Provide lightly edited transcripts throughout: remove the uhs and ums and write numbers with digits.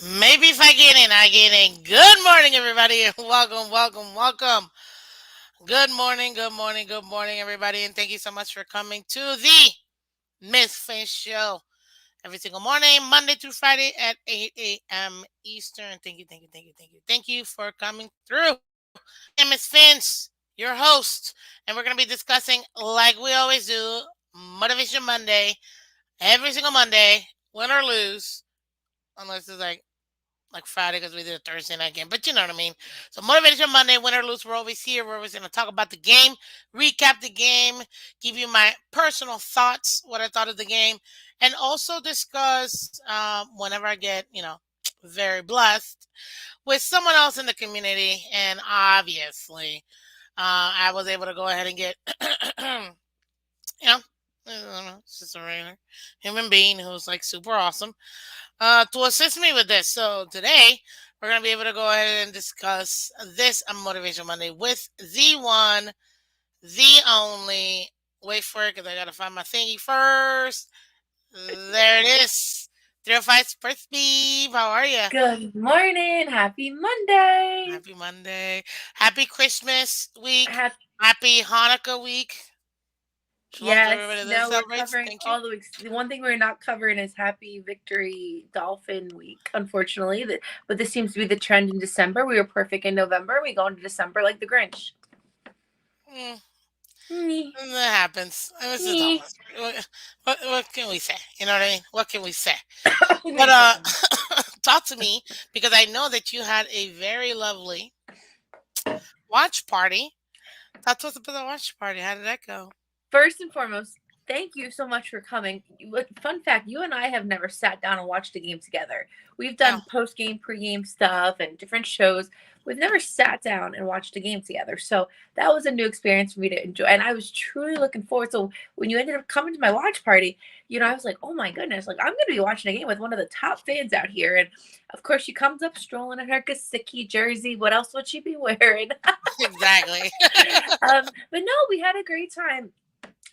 Maybe if I get in, I get in. Good morning, everybody, and welcome, welcome, welcome. Good morning, good morning, good morning, everybody, and thank you so much for coming to the Miss Phins Show every single morning, Monday through Friday at 8 a.m. Eastern. Thank you, thank you, thank you, thank you, thank you for coming through. I am Miss Phins, your host, and we're going to be discussing, like we always do, Motivation Monday, every single Monday, win or lose, unless it's like Friday because we did a Thursday night game. But you know what I mean. So Motivation Monday, win or lose, we're always here. We're always going to talk about the game, recap the game, give you my personal thoughts, what I thought of the game, and also discuss whenever I get, very blessed with someone else in the community. And obviously, I was able to go ahead and get, you know, I don't know, it's just a regular human being who's like super awesome to assist me with this. So today we're gonna be able to go ahead and discuss this on Motivation Monday with the one, the only. Wait for it because I gotta find my thingy first. There it is. 305 Sports Beef. How are you? Good morning. Happy Monday. Happy Monday. Happy Christmas week. Hap- Happy Hanukkah week. Shalom to yes, everybody that no, we're celebrates. covering Thank you. all the weeks. The one thing we're not covering is Happy Victory Dolphin Week, unfortunately. But this seems to be the trend in December. We were perfect in November. We go into December like the Grinch. Mm, Nyeh, that happens. This is nyeh. Dolphins. What can we say? You know what I mean? What can we say? Give me But a second. talk to me because I know that you had a very lovely watch party. Talk to us about the watch party. How did that go? First and foremost, thank you so much for coming. Fun fact, you and I have never sat down and watched a game together. We've No, done post game, pre game stuff and different shows. We've never sat down and watched a game together. So that was a new experience for me to enjoy. And I was truly looking forward. So when you ended up coming to my watch party, I was like, oh my goodness, like I'm going to be watching a game with one of the top fans out here. And of course, she comes up strolling in her Gasicki jersey. What else would she be wearing? exactly. But no, we had a great time.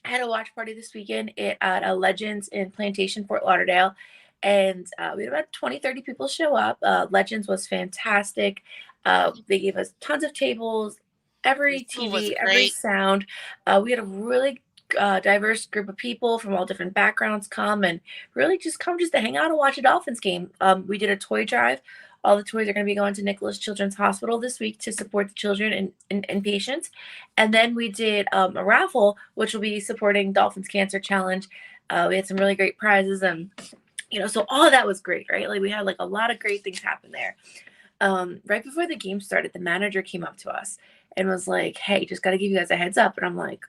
I had a watch party this weekend at a Legends in Plantation, Fort Lauderdale. And we had about 20, 30 people show up. Legends was fantastic. They gave us tons of tables, The every food was TV, every great. sound. We had a really diverse group of people from all different backgrounds come and really just come just to hang out and watch a Dolphins game. We did a toy drive. All the toys are going to be going to Nicholas Children's Hospital this week to support the children and patients. And then we did a raffle, which will be supporting Dolphins Cancer Challenge. We had some really great prizes, and so all of that was great, right? Like we had like a lot of great things happen there. Right before the game started, the manager came up to us and was like, "Hey, just got to give you guys a heads up." And I'm like,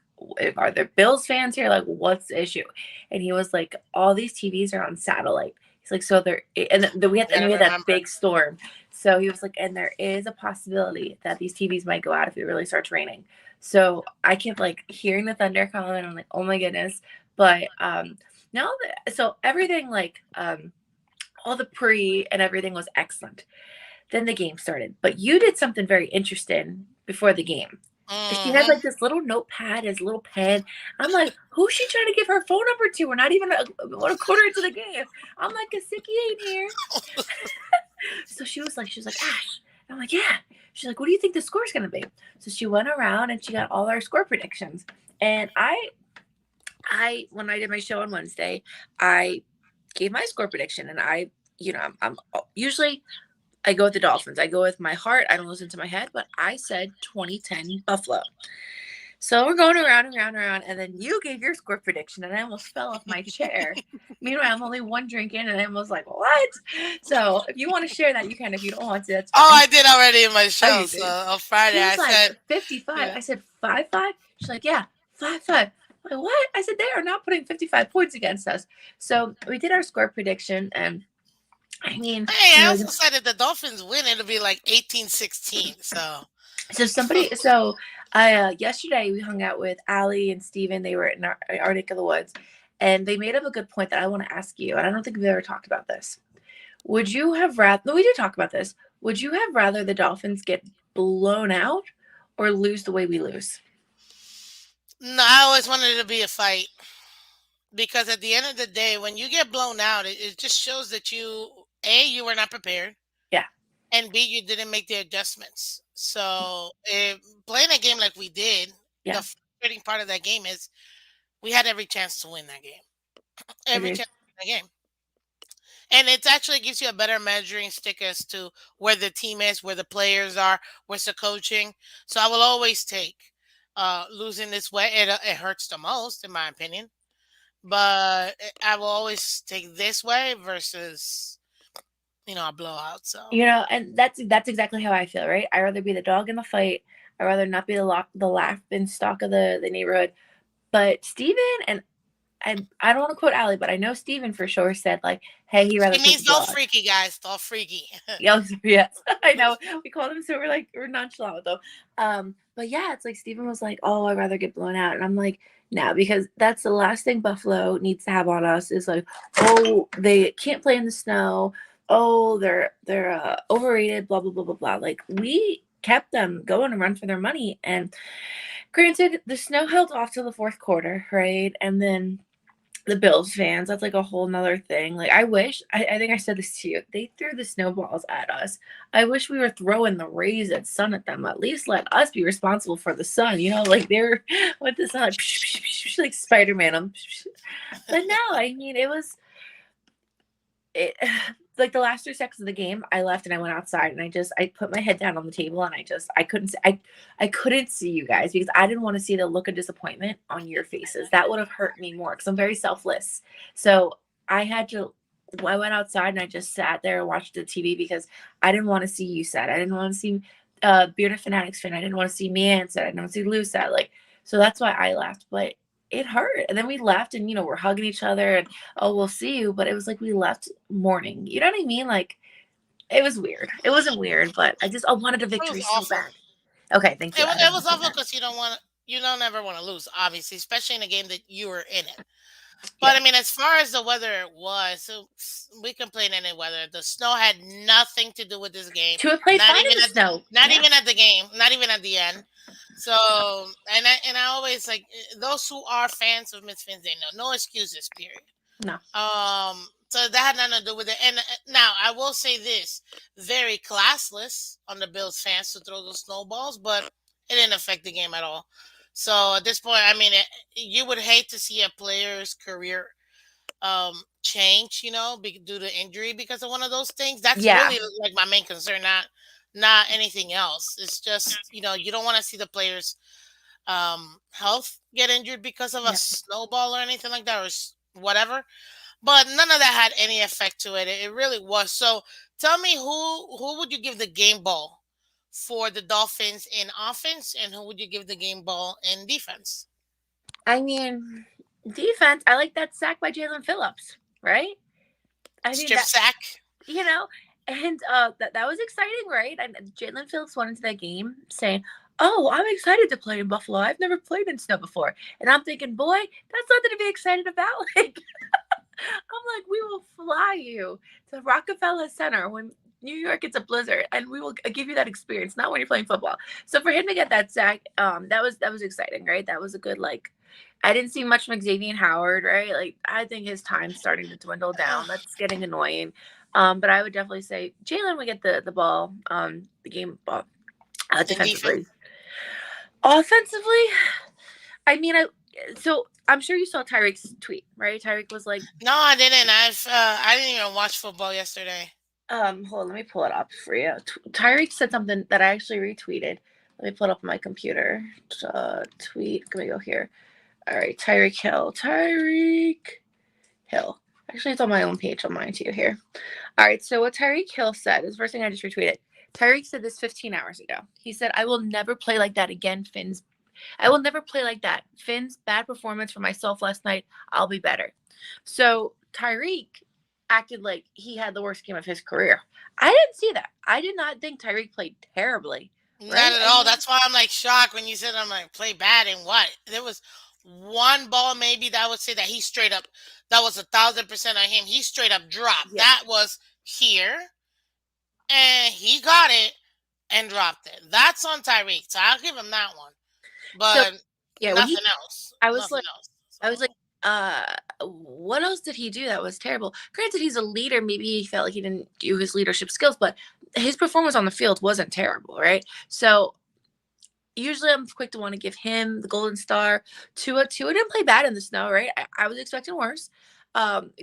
"Are there Bills fans here? Like, what's the issue?" And he was like, "All these TVs are on satellite." He's like, "So there," and then we had You gotta that remember. big storm. So he was like, "And there is a possibility that these TVs might go out if it really starts raining." So I kept like hearing the thunder coming, and I'm like, "Oh my goodness!" But now that so everything like all the pre and everything was excellent. Then the game started. But you did something very interesting before the game. She had Hmm. like this little notepad, his little pen. I'm like, who's she trying to give her phone number to? We're not even a quarter into the game. I'm like, Gasicki ain't here. So she was like, Ash. I'm like, yeah. She's like, what do you think the score's gonna be? So she went around and she got all our score predictions. And I when I did my show on Wednesday, I gave my score prediction and I'm usually I go with the Dolphins. I go with my heart. I don't listen to my head, but I said 2010 Buffalo. So we're going around and around and around, and then you gave your score prediction, and I almost fell off my chair. Meanwhile, I'm only one drink in, and I was like, "What?" So if you want to share that, you can. If you don't want to, that's Oh, fine. I did already in my Oh, show. you So did. on She Friday, was I like said, 55. yeah, I said 5-5. She's like, yeah, 5-5. I'm like, what? I said they are not putting 55 points against us. So we did our score prediction, and I mean, hey, I you know, also said if the Dolphins win, it'll be like 18-16. So so I yesterday we hung out with Allie and Steven. They were in our neck of the woods, and they made up a good point that I want to ask you. And I don't think we've ever talked about this. Would you have rather? No, we did talk about this. Would you have rather the Dolphins get blown out or lose the way we lose? no, I always wanted it to be a fight because at the end of the day, when you get blown out, it just shows that you A, you were not prepared, Yeah, and B, you didn't make the adjustments. So, playing a game like we did, yeah, the frustrating part of that game is we had every chance to win that game. Every agreed. chance to win that game. And it actually gives you a better measuring stick as to where the team is, where the players are, where's the coaching. So I will always take losing this way. It hurts the most, in my opinion. But I will always take this way versus a blowout. So And that's exactly how I feel, right? I'd rather be the dog in the fight. I'd rather not be the laugh and stock of the neighborhood. But Steven and I don't want to quote Allie, but I know Steven for sure said like, "Hey, he'd rather she take the means all dog." freaky, guys. All freaky. Yes, yes, I know. We call them so we're nonchalant with them. But yeah, it's like Steven was like, "Oh, I'd rather get blown out," and I'm like, "No," because that's the last thing Buffalo needs to have on us is like, "Oh, they can't play in the snow. Oh, they're overrated." Blah blah blah blah blah. Like we kept them going and run for their money, and granted, the snow held off till the fourth quarter, right? And then the Bills fans, that's like a whole nother thing. Like, I think I said this to you. They threw the snowballs at us. I wish we were throwing the rays and sun at them. At least let us be responsible for the sun. Like they're with the sun, like Spider Man. But no, I mean, it like the last 3 seconds of the game, I left and I went outside and I put my head down on the table and I couldn't see you guys because I didn't want to see the look of disappointment on your faces. That would have hurt me more because I'm very selfless. So I went outside and I just sat there and watched the TV because I didn't want to see you sad. I didn't want to see Bearded Fanatics fan. I didn't want to see me sad. I didn't want to see Lou sad. Like, so that's why I left. But it hurt. And then we left and we're hugging each other and oh, we'll see you. But it was like we left mourning. You know what I mean? Like it was weird. It wasn't weird, but I wanted a It was victory so awful. bad. Okay, thank you. I It don't was want to say awful that. because you don't ever want to lose, obviously, especially in a game that you were in it. But Yeah. I mean, as far as the weather it was, so we complain any weather. The snow had nothing to do with this game. Tua played Not fine in even the at the, snow. not Yeah. even at the game. Not even at the end. So and I always like those who are fans of Miss Fins. They know no excuses. Period. No. So that had nothing to do with it. And now I will say this: very classless on the Bills fans to throw those snowballs, but it didn't affect the game at all. So at this point, I mean, you would hate to see a player's career change, due to injury because of one of those things. That's Yeah. really like my main concern, not anything else. It's just you don't want to see the players' health get injured because of a Yeah. snowball or anything like that or whatever. But none of that had any effect to it. It really was. So tell me who would you give the game ball for the Dolphins in offense, and who would you give the game ball in defense? I mean, defense, I like that sack by Jalen Phillips, right? I mean Strip that sack. you know, and that was exciting, right? And Jalen Phillips went into that game saying, "Oh, I'm excited to play in Buffalo. I've never played in snow before." And I'm thinking, boy, that's nothing to be excited about. Like, I'm like, we will fly you to Rockefeller Center when New York gets a blizzard, and we will give you that experience. Not when you're playing football. So for him to get that sack, that was exciting, right? That was a good like. I didn't see much from Xavier Howard, right? Like I think his time's starting to dwindle down. That's getting annoying. But I would definitely say Jalen would get the ball, the game ball, In defense. defensively. Offensively, I mean, so I'm sure you saw Tyreek's tweet, right? Tyreek was like, No, I didn't. I didn't even watch football yesterday. hold on, let me pull it up for you. Tyreek said something that I actually retweeted. Let me pull it up on my computer. Tweet. Let me go here. All right, Tyreek Hill. Tyreek Hill. Actually, it's on my own page on mine too here. All right, so what Tyreek Hill said is the first thing I just retweeted. Tyreek said this 15 hours ago. He said, "I will never play like that again, Phins. I will never play like that. Phins, bad performance for myself last night. I'll be better." So Tyreek acted like he had the worst game of his career. I didn't see that. I did not think Tyreek played terribly, Not right? at I all. mean, That's why I'm like shocked when you said I'm like play bad and what. There was one ball maybe that I would say that he straight up that was 1,000% on him. He straight up dropped. yeah. That was here and he got it and dropped it. That's on Tyreek. So I'll give him that one. So But yeah, when he, nothing else. I was Nothing like, else. I was like, So what else did he do that was terrible? Granted, he's a leader. Maybe he felt like he didn't do his leadership skills, but his performance on the field wasn't terrible, right? So usually I'm quick to want to give him the golden star. Tua didn't play bad in the snow, right? I was expecting worse,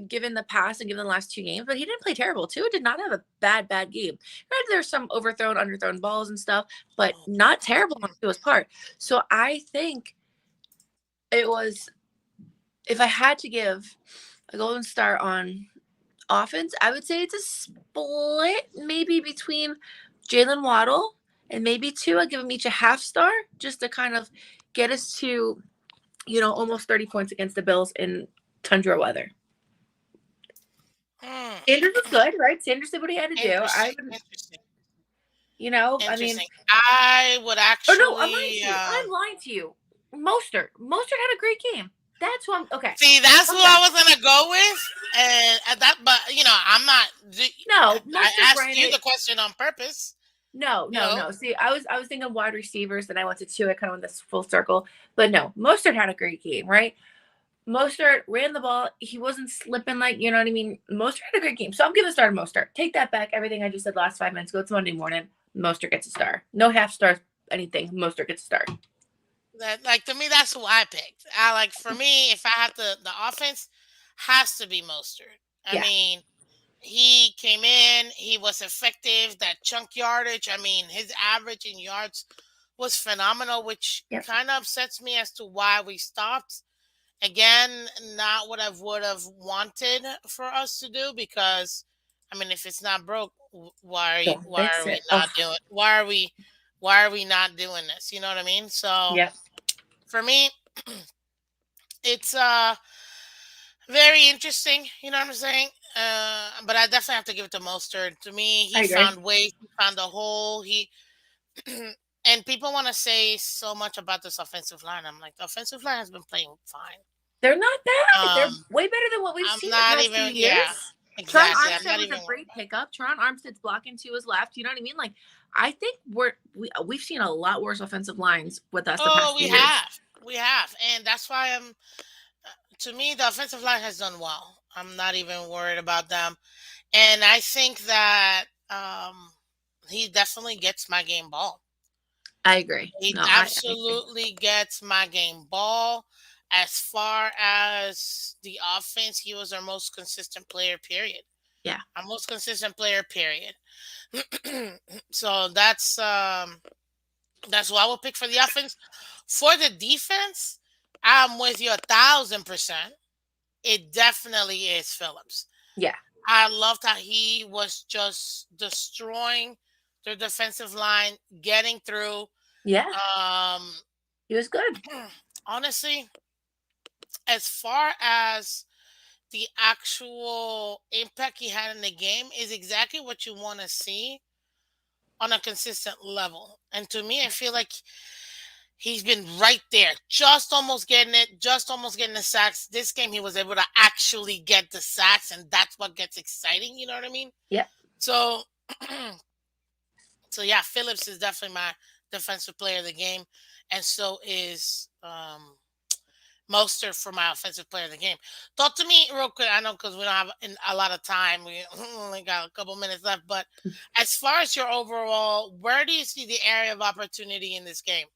given the past and given the last two games, but he didn't play terrible. Tua did not have a bad game. Granted, there's some overthrown, underthrown balls and stuff, but not terrible on Tua's part. So I think it was, if I had to give a golden star on offense, I would say it's a split maybe between Jalen Waddle and maybe Tua. Give them each a half star just to kind of get us to, almost 30 points against the Bills in tundra weather. Sanders was good, right? Sanders did what he had to do. I would, Interesting. I mean, Interesting. I would oh no, actually. I'm lying to you. Mostert had a great game. That's who I'm okay. See, that's who I was gonna go with, and at that, but I'm not. No, I asked you the question on purpose. No. See, I was thinking wide receivers, and I went to two. I kind of went this full circle, but no, Mostert had a great game, right? Mostert ran the ball. He wasn't slipping, like, you know what I mean? Mostert had a great game. So I'm giving a star to Mostert. Take that back. Everything I just said last 5 minutes ago. It's Monday morning. Mostert gets a star. No half stars, anything. Mostert gets a star. That, like, to me, that's who I picked. For me, if I have the offense has to be Mostert. I Yeah. mean, he came in, he was effective. That chunk yardage. I mean, his average in yards was phenomenal, which Yep. kind of upsets me as to why we stopped. Again, not what I would have wanted for us to do, because I mean, if it's not broke, Don't why fix are we it. not Oh, doing why are we not doing this? You know what I mean? So yeah. for me, it's very interesting. You know what I'm saying? But I definitely have to give it to Mostert. To me, I he agree. found ways. He found a hole. He and people want to say so much about this offensive line. I'm like, the offensive line has been playing fine. They're not bad. They're Um, way better than what we've I'm seen the not past few even. Yeah, years. Tron exactly. I'm Armstead not was a even worried great about pickup. Tron Armstead's blocking to his left. You know what I mean? Like, I think we've seen a lot worse offensive lines with us the Oh, past few years. we have, and that's why I'm. To me, the offensive line has done well. I'm not even worried about them, and I think that he definitely gets my game ball. I agree. He No, I agree. absolutely gets my game ball. As far as the offense, he was our most consistent player. Period. Yeah. Our most consistent player. Period. So that's who I will pick for the offense. For the defense, I'm with you 1,000%. It definitely is Phillips. Yeah. I loved how he was just destroying their defensive line, getting through. Yeah. Um, He was good. honestly, as far as the actual impact he had in the game, is exactly what you want to see on a consistent level. And to me, I feel like he's been right there, just almost getting it, just almost getting the sacks. This game, he was able to actually get the sacks, and that's what gets exciting. You know what I mean? Yeah. So, so yeah, Phillips is definitely my defensive player of the game, and so is Mostert for my offensive player of the game. Talk to me real quick. I know because we don't have a lot of time. We only got a couple minutes left. But as far as your overall, where do you see the area of opportunity in this game?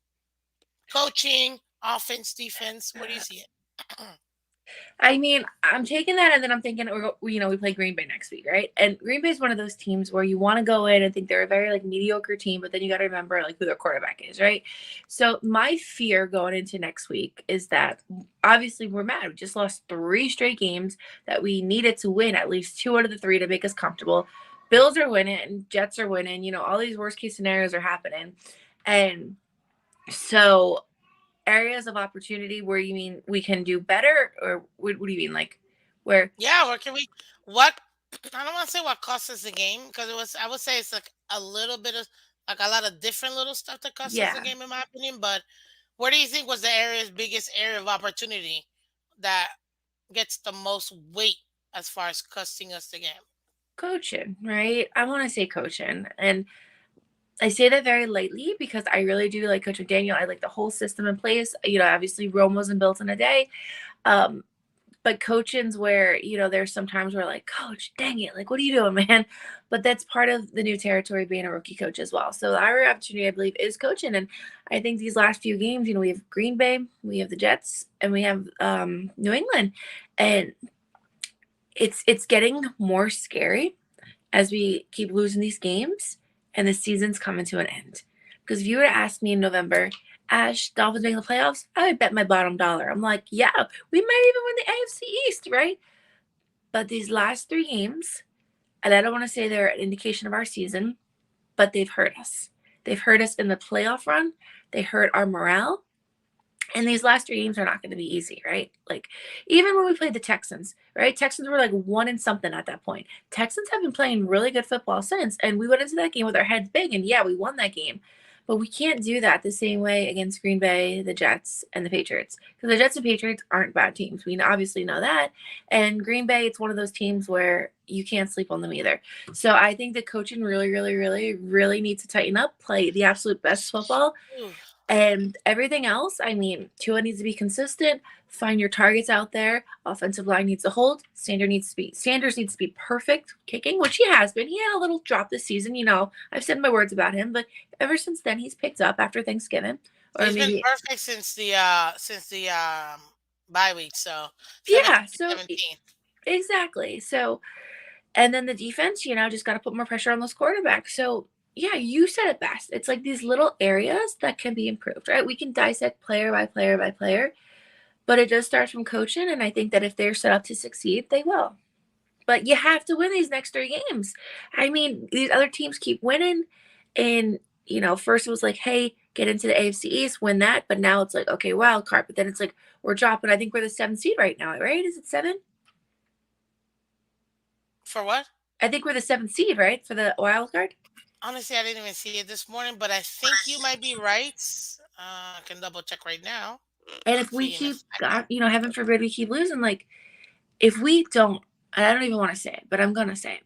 Coaching, offense, defense. Where do you see it? I mean, I'm taking that, and then I'm thinking, we play Green Bay next week, right? And Green Bay is one of those teams where you want to go in and think they're a very like mediocre team, but then you got to remember like who their quarterback is, right? So my fear going into next week is that obviously we're mad. We just lost 3 straight games that we needed to win at least 2 out of the 3 to make us comfortable. Bills are winning, and Jets are winning. All these worst case scenarios are happening, and so areas of opportunity where you mean we can do better, or what do you mean, like where? Yeah, where can we? What? I don't want to say what cost us the game, because it was. I would say it's like a little bit of like a lot of different little stuff that cost us the Yeah, game, in my opinion. But where do you think was the area's biggest area of opportunity that gets the most weight as far as costing us the game? coaching, right? I want to say coaching, and I say that very lightly because I really do like Coach McDaniel. I like the whole system in place. Obviously Rome wasn't built in a day. um but coaching's where, there's some times where like, coach, dang it, like, what are you doing, man? But that's part of the new territory being a rookie coach as well. So our opportunity, I believe, is coaching. And I think these last few games, we have Green Bay, we have the Jets, and we have New England. And it's getting more scary as we keep losing these games and the season's coming to an end. Because if you were to ask me in November, Ash, Dolphins making the playoffs, I would bet my bottom dollar. I'm like, yeah, we might even win the AFC East, right? But these last three games, and I don't want to say they're an indication of our season, but they've hurt us. They've hurt us in the playoff run. They hurt our morale. And these last three games are not going to be easy, right? Like, even when we played the Texans, right? Texans were like 1 and something at that point. Texans have been playing really good football since. And we went into that game with our heads big. And yeah, we won that game. But we can't do that the same way against Green Bay, the Jets, and the Patriots. Because the Jets and Patriots aren't bad teams. We obviously know that. And Green Bay, it's one of those teams where you can't sleep on them either. So I think the coaching really, really, really, really needs to tighten up, play the absolute best football. Ooh. And everything else, I mean, Tua needs to be consistent. Find your targets out there. Offensive line needs to hold. Sanders needs to be perfect kicking, which he has been. He had a little drop this season. I've said my words about him, but ever since then, he's picked up after Thanksgiving, or He's been maybe perfect since the bye week. So yeah. 17, So 17. exactly. So and then the defense, just got to put more pressure on those quarterbacks. So yeah, you said it best. It's like these little areas that can be improved, right? We can dissect player by player by player, but it does start from coaching. And I think that if they're set up to succeed, they will. But you have to win these next three games. I mean, these other teams keep winning. And, first it was like, hey, get into the AFC East, win that. But now it's like, okay, wild card. But then it's like, we're dropping. I think we're the 7th seed right now, right? Is it 7? For what? I think we're the 7th seed, right? For the wild card. Honestly, I didn't even see it this morning, but I think you might be right. I can double check right now. And if we See in a keep, second. heaven forbid, we keep losing, like, if we don't, and I don't even want to say it, but I'm going to say it.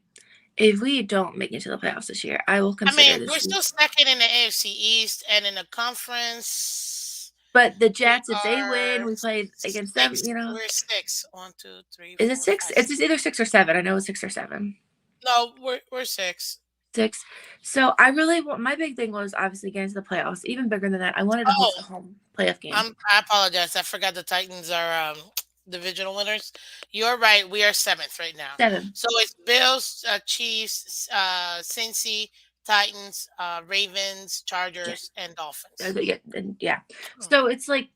If we don't make it to the playoffs this year, I will I mean, consider we're this. still second in the AFC East, and in the conference, But the we Jets, if they win, are we played against them, six. We're six. One, two, three, is it four, 6? five, It's six. either 6 or 7. I know it's 6 or 7. No, we're six. 6. So I really want, my big thing was obviously getting to the playoffs. Even bigger than that, I wanted to host a Oh, home playoff game. I apologize. I forgot the Titans are divisional winners. You're right. We are seventh right now. 7. So it's Bills, Chiefs, Cincy, Titans, Ravens, Yeah. Chargers, and Dolphins. Yeah. Yeah. Hmm. So it's like,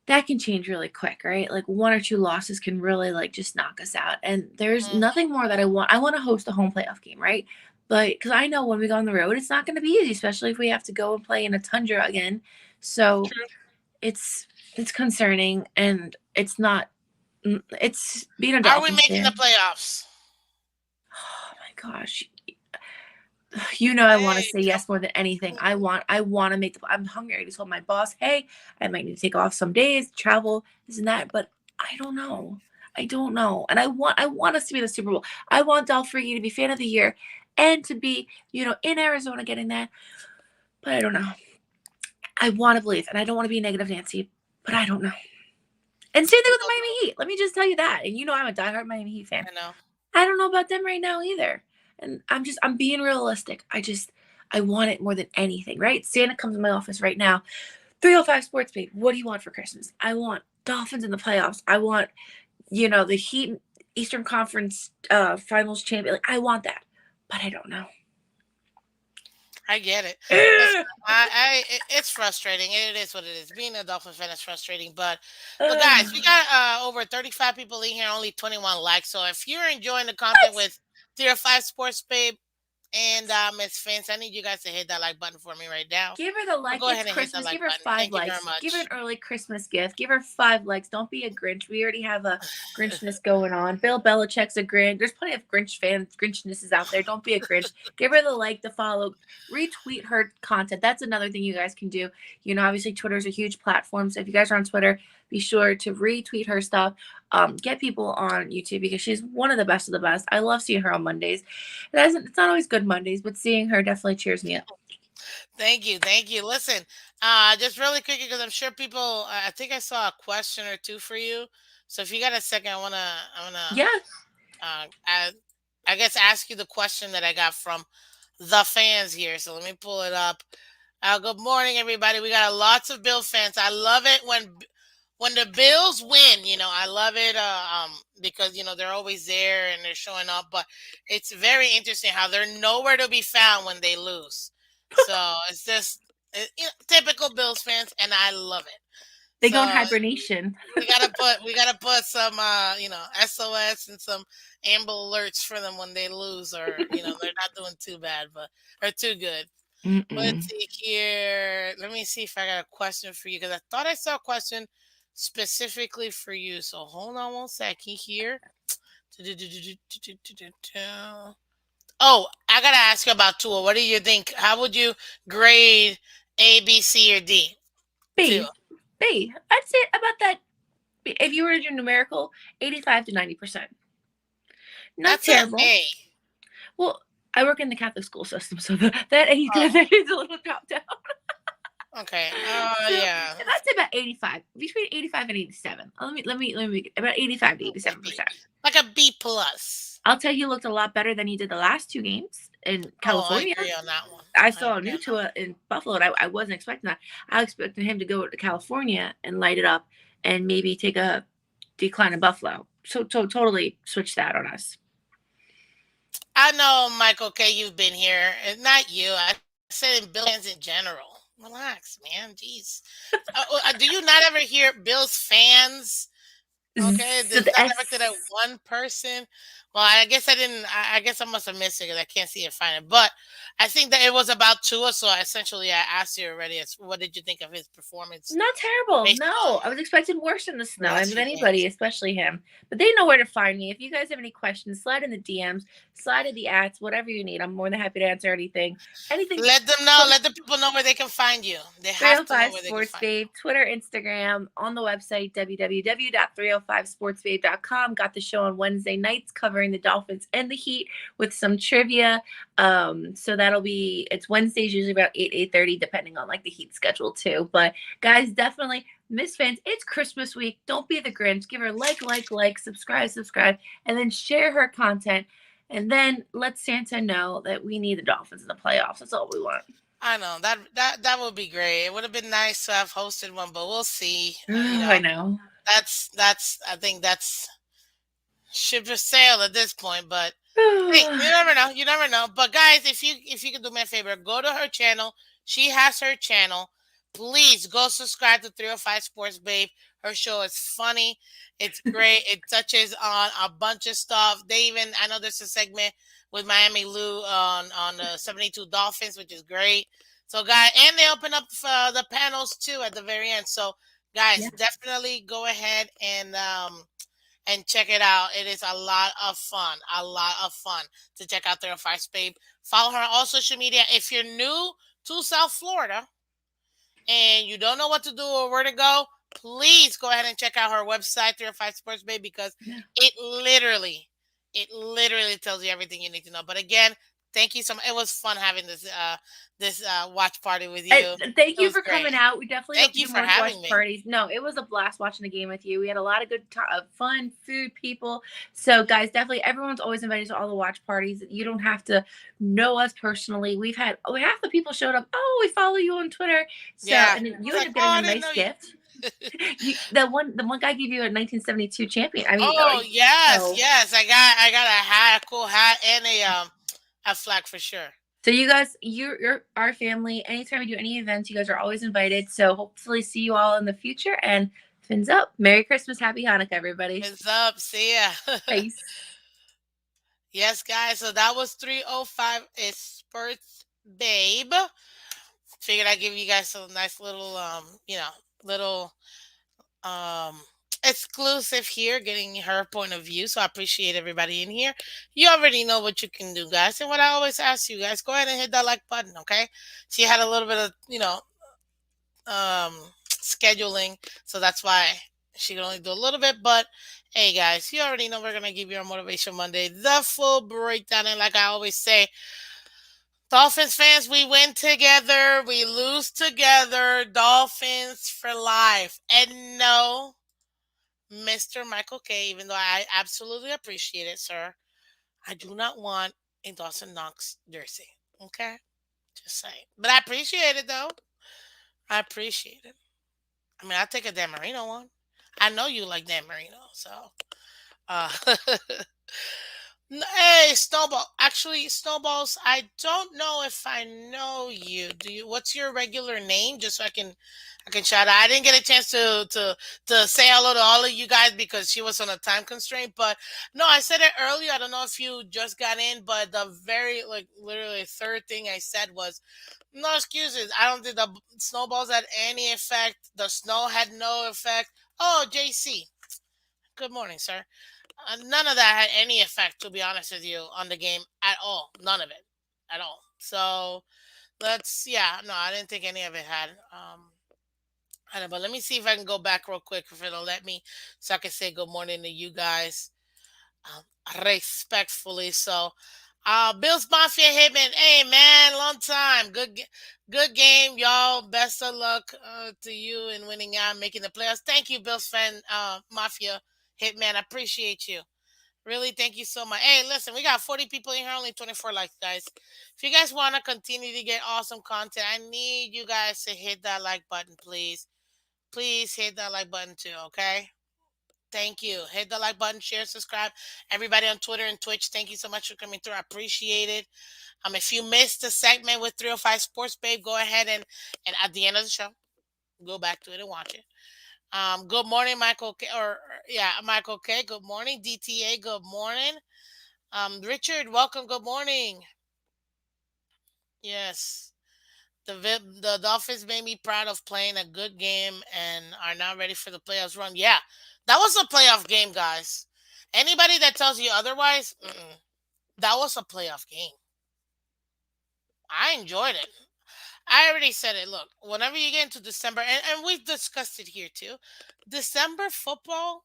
that can change really quick, right? Like 1 or 2 losses can really like just knock us out. And there's Mhm. nothing more that I want. I want to host a home playoff game, right? But because I know when we go on the road, it's not going to be easy, especially if we have to go and play in a tundra again. So True. it's concerning, and it's not. It's being a Are we Dolphins making the fan. playoffs? Oh my gosh, I want to Hey, say yes more than anything. I want to make the. I'm hungry. I just told my boss, hey, I might need to take off some days, travel, this and that, but I don't know. I don't know, and I want us to be in the Super Bowl. I want Dolph Freaky to be fan of the year, and to be in Arizona getting that, but I don't know. I want to believe, and I don't want to be negative Nancy, but I don't know. And same thing with the well, Miami Heat. Let me just tell you that, and I'm a diehard Miami Heat fan. I know. I don't know about them right now either. And I'm being realistic. I want it more than anything, right? Santa comes in my office right now. 305 Sports Babe, what do you want for Christmas? I want Dolphins in the playoffs. I want, the Heat Eastern Conference Finals champion. Like, I want that. But I don't know. I get it. Listen, it's frustrating. It is what it is. Being a Dolphin fan is frustrating, but guys, we got over 35 people in here, only 21 likes. So if you're enjoying the content What? with 305 Sports Babe and Miss Finch, I need you guys to hit that like button for me right now. Give her the So like. go It's ahead and hit that Christmas. like Give her button. 5 Thank you very likes. Give her an much. early Christmas gift. Give her 5 likes. Don't be a Grinch. We already have a Grinchness going on. Bill Belichick's a Grinch. There's plenty of Grinchnesses out there. Don't be a Grinch. Give her the like, the follow, retweet her content. That's another thing you guys can do. Obviously Twitter is a huge platform. So if you guys are on Twitter, be sure to retweet her stuff. Get people on YouTube because she's one of the best of the best. I love seeing her on Mondays. It's not always good Mondays, but seeing her definitely cheers me up. Thank you, thank you. Listen, just really quickly because I'm sure people. I think I saw a question or two for you. So if you got a second, I wanna Yeah. uh, I, I guess ask you the question that I got from the fans here. So let me pull it up. Good morning, everybody. We got lots of Bill fans. I love it when the Bills win. I love it because they're always there and they're showing up. But it's very interesting how they're nowhere to be found when they lose. So it's just typical Bills fans, and I love it. They go in So hibernation. we gotta put some SOS and some amber alerts for them when they lose, or they're not doing too bad, but or too good. Let's Mm-mm. see here. Let me see if I got a question for you, because I thought I saw a question specifically for you. So hold on one second here. Oh, I gotta ask you about Tua. What do you think? How would you grade A, B, C, or D? Tua. B. B. I'd say about that. If you were to do numerical, 85 to 90%. Not That's an terrible. A. Well, I work in the Catholic school system, so that Oh, that is a little drop down. okay. So Yeah. I'd say about 85, between 85 and 87. Let me about 85 to 87%. Like a B plus. I'll tell you, he looked a lot better than he did the last two games in Oh, I California. agree on that one. I I saw a agree new on that Tua in Buffalo, and I wasn't expecting that. I expected him to go to California and light it up and maybe take a decline in Buffalo. So totally switch that on us. I know, Michael K. You've been here, and not you. I said in Bills fans in general. Relax, man. Jeez. Do you not ever hear Bills fans? Okay, So it's the not directed at S. one person. Well, I guess I didn't. I guess I must have missed it because I can't see it find it. But I think that it was about Tua, so essentially I asked you already. What did you think of his performance Not terrible. based No, on I was expecting worse in the the snow. I last mean, few anybody, games? especially him. But they know where to find me. If you guys have any questions, slide in the DMs, slide in the ads, whatever you need. I'm more than happy to answer anything. Anything. Let them know. Let the people know where they can find you. They have to know 305 where they can Sports find you. Babe, Twitter, Instagram, on the website, www.305sportsbabe.com. Got the show on Wednesday nights covering the Dolphins and the Heat with some trivia. So that'll be, it's Wednesdays, usually about 8:30, depending on like the Heat schedule too. But guys, definitely, Miss Fans, it's Christmas week. Don't be the Grinch. Give her like, subscribe, and then share her content. And then let Santa know that we need the Dolphins in the playoffs. That's all we want. I know that would be great. It would have been nice to have hosted one, but we'll see. I know. That's I think that's ship for sail at this point. But hey, you never know. You never know. But guys, if you could do me a favor, go to her channel. She has her channel. Please go subscribe to 305 Sports Babe. Her show is funny. It's great. It touches on a bunch of stuff. I know there's a segment with Miami Lou on the 72 Dolphins, which is great. So guys, and they open up the panels too at the very end. So Yeah. guys, definitely go ahead and check it out. It is a lot of fun. A lot of fun to check out their Fire Babe. Follow her on all social media. If you're new to South Florida and you don't know what to do or where to go, please go ahead and check out her website, 305 Sports Babe, because Yeah. it literally, it literally tells you everything you need to know. But again, thank you so much. It was fun having this watch party with you. Thank It you was for great. coming out. We definitely hope Thank to you do for more watch having me. parties. No, it was a blast watching the game with you. We had a lot of good, fun food, people. So, guys, definitely, everyone's always invited to all the watch parties. You don't have to know us personally. We've had half the people showed up. Oh, we follow you on Twitter. So, Yeah. and then It's you like, ended up oh, getting I a didn't nice know you. gift. The one guy gave you a 1972 champion. I mean, Oh yes, so yes. I got a hat, a cool hat, and a flag for sure. So you guys, you're our family. Anytime we do any events, you guys are always invited. So hopefully see you all in the future. And fins up. Merry Christmas, Happy Hanukkah, everybody. It's up. See ya. Peace. Yes, guys. So that was 305 Spurts Babe. Figured I'd give you guys a nice little little um exclusive here, getting her point of view. So I appreciate everybody in here. You already know what you can do, guys. And what I always ask you guys, go ahead and hit that like button, okay? She had a little bit of, scheduling, so that's why she can only do a little bit. But hey, guys, you already know we're gonna give you our Motivation Monday, the full breakdown. And like I always say, Dolphins fans, we win together, we lose together. Dolphins for life. And no, Mr. Michael K. Even though I absolutely appreciate it, sir, I do not want a Dawson Knox jersey. Okay, just saying. But I appreciate it though. I appreciate it. I mean, I'll take a Dan Marino one. I know you like Dan Marino, so. Uh, Hey, Snowball. Actually, Snowballs, I don't know if I know you. Do you? What's your regular name? Just so I can shout out. I didn't get a chance to say hello to all of you guys because she was on a time constraint. But no, I said it earlier. I don't know if you just got in, but the very like literally third thing I said was no excuses. I don't think the snowballs had any effect. The snow had no effect. Oh, JC. Good morning, sir. None of that had any effect, to be honest with you, on the game at all. None of it, at all. So yeah, no, I didn't think any of it had. I don't know, but let me see if I can go back real quick if it'll let me, so I can say good morning to you guys, um, respectfully. So, Bills Mafia Hitman, hey man, long time, good game, y'all. Best of luck to you in winning out, and making the playoffs. Thank you, Bills fan, Mafia Hitman. I appreciate you. Really, thank you so much. Hey, listen, we got 40 people in here, only 24 likes, guys. If you guys want to continue to get awesome content, I need you guys to hit that like button, please. Please hit that like button too, okay? Thank you. Hit the like button, share, subscribe. Everybody on Twitter and Twitch, thank you so much for coming through. I appreciate it. If you missed the segment with 305 Sports Babe, go ahead and at the end of the show, go back to it and watch it. Good morning, Michael K. Yeah, Michael K. Good morning, DTA. Good morning. Richard, welcome. Good morning. Yes, the Dolphins made me proud of playing a good game and are now ready for the playoffs run. Yeah, that was a playoff game, guys. Anybody that tells you otherwise, that was a playoff game. I enjoyed it. I already said it. Look, whenever you get into December, and we've discussed it here too, December football,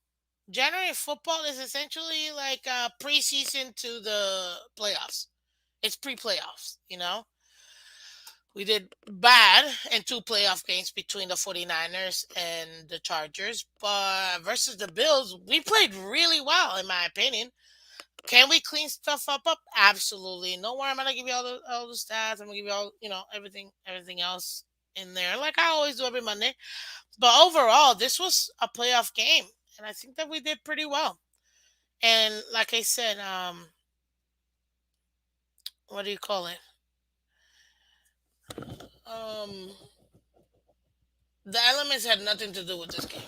January football is essentially like a preseason to the playoffs. It's pre-playoffs, you know. We did bad in two playoff games between the 49ers and the Chargers, but versus the Bills, we played really well, in my opinion. Can we clean stuff up? Absolutely. No worry, I'm gonna give you all the stats. I'm gonna give you all everything else in there, like I always do every Monday. But overall, this was a playoff game, and I think that we did pretty well. And like I said, what do you call it? Um, the elements had nothing to do with this game.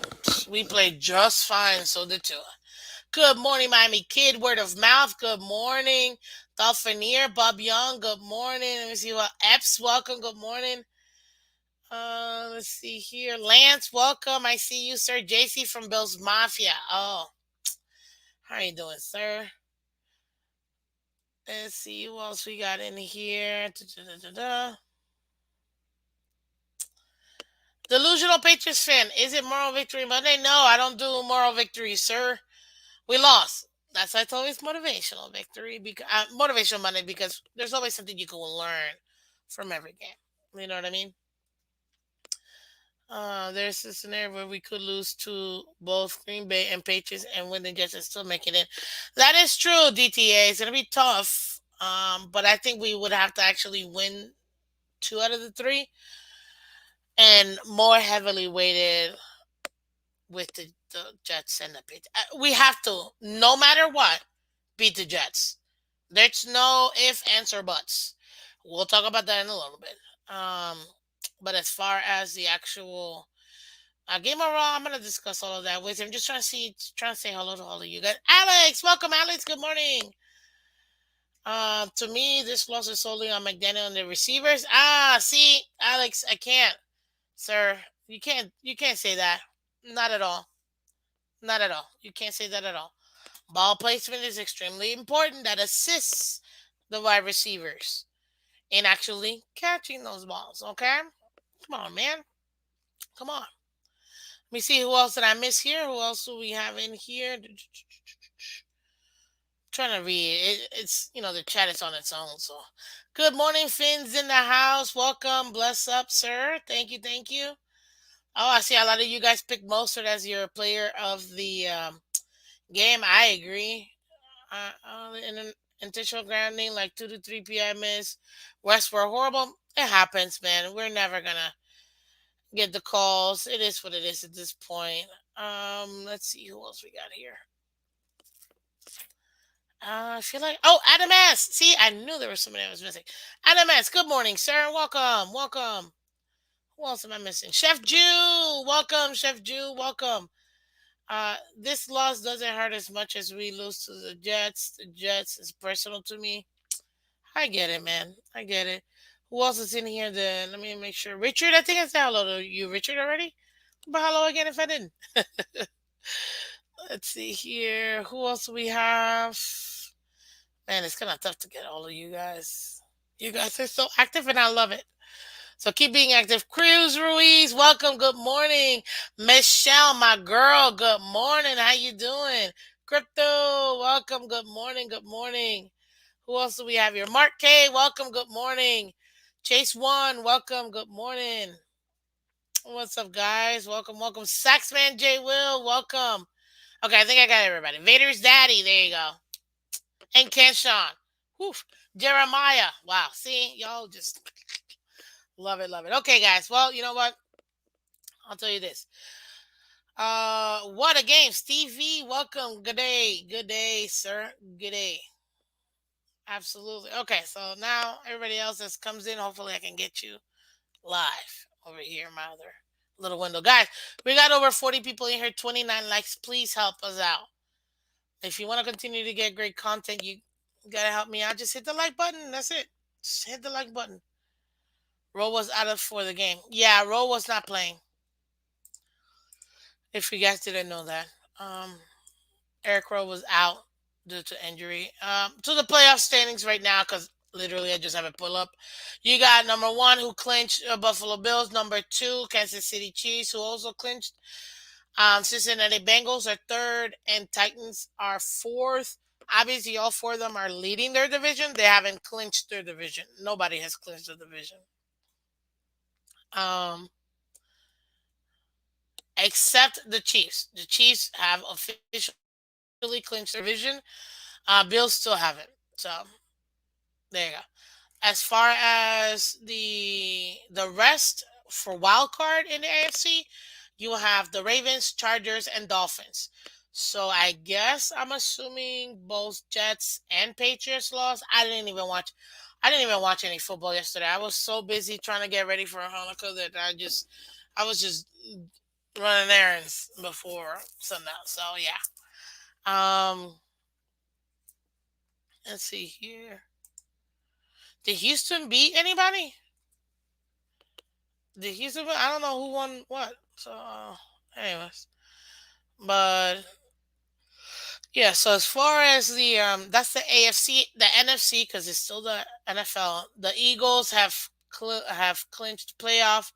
We played just fine, so did Tua. Good morning, Miami Kid. Word of mouth. Good morning, Dolphinier, Bob Young. Good morning. Let me see what Epps. Welcome. Good morning. Let's see here. Lance, welcome. I see you, sir. JC from Bill's Mafia. Oh, how are you doing, sir? Let's see who else we got in here. Da-da-da-da-da. Delusional Patriots fan. Is it Moral Victory Monday? No, I don't do moral victory, sir. We lost. That's why it's always motivational victory. Because motivational Monday because there's always something you can learn from every game. You know what I mean? There's a scenario where we could lose to both Green Bay and Patriots and win the Jets and still make it in. That is true, DTA. It's gonna be tough. But I think we would have to actually win two out of the three and more heavily weighted with the Jets and the Patriots. We have to, no matter what, beat the Jets. There's no if, ands, or buts. We'll talk about that in a little bit. But as far as the actual game overall, I'm gonna discuss all of that with you. I'm just trying to say hello to all of you guys. Alex, welcome, Alex. Good morning. To me, this loss is solely on McDaniel and the receivers. See, Alex, I can't, sir. You can't say that. Not at all. Not at all. You can't say that at all. Ball placement is extremely important. That assists the wide receivers in actually catching those balls. Okay, come on, man. Come on. Let me see who else did I miss here. Who else do we have in here? Trying to read it's the chat is on its own. So, good morning, Phins in the house. Welcome, bless up, sir. Thank you, thank you. Oh, I see a lot of you guys pick Mostert as your player of the game. I agree. In an intentional grounding, like 2 to 3 p.m. is West were horrible. It happens, man. We're never gonna get the calls. It is what it is at this point. Let's see who else we got here. I feel like Adam S. See, I knew there was somebody I was missing. Adam S. Good morning, sir. Welcome, welcome. Who else am I missing? Chef Jew. Welcome, Chef Jew. Welcome. This loss doesn't hurt as much as we lose to the Jets. The Jets is personal to me. I get it, man. I get it. Who else is in here then? Let me make sure. Richard, I think I said hello to you, Richard, already? But hello again if I didn't. Let's see here. Who else do we have? Man, it's kind of tough to get all of you guys. You guys are so active and I love it. So keep being active. Cruz Ruiz, welcome. Good morning. Michelle, my girl, good morning. How you doing? Crypto, welcome. Good morning. Good morning. Who else do we have here? Mark K, welcome. Good morning. Chase One, welcome. Good morning. What's up, guys? Welcome, welcome. Saxman J Will, welcome. Okay, I think I got everybody. Vader's daddy, there you go. And Kenshawn. Whew. Jeremiah. Wow. See, y'all just love it, love it. Okay, guys. Well, you know what? I'll tell you this. What a game. Steve V, welcome. Good day. Good day, sir. Good day. Absolutely. Okay, so now everybody else that comes in, hopefully I can get you live over here in my other little window. Guys, we got over 40 people in here, 29 likes. Please help us out. If you want to continue to get great content, you gotta help me out. Just hit the like button. That's it. Just hit the like button. Rowe was out of for the game. Yeah, Rowe was not playing. If you guys didn't know that. Eric Rowe was out due to injury. To the playoff standings right now, because literally I just have it pull up. You got number one who clinched Buffalo Bills. Number two, Kansas City Chiefs, who also clinched. Cincinnati Bengals are third, and Titans are fourth. Obviously, all four of them are leading their division. They haven't clinched their division. Nobody has clinched the division. Um, except the Chiefs. The Chiefs have officially clinched their division. Bills still haven't. So there you go. As far as the rest for wild card in the AFC, you have the Ravens, Chargers, and Dolphins. So I guess I'm assuming both Jets and Patriots lost. I didn't even watch any football yesterday. I was so busy trying to get ready for Hanukkah that I was just running errands before sundown. So yeah. Um, let's see here. Did Houston beat anybody? Did Houston? I don't know who won what. So, anyways, but yeah. So as far as the that's the AFC, the NFC because it's still the NFL. The Eagles have clinched playoff.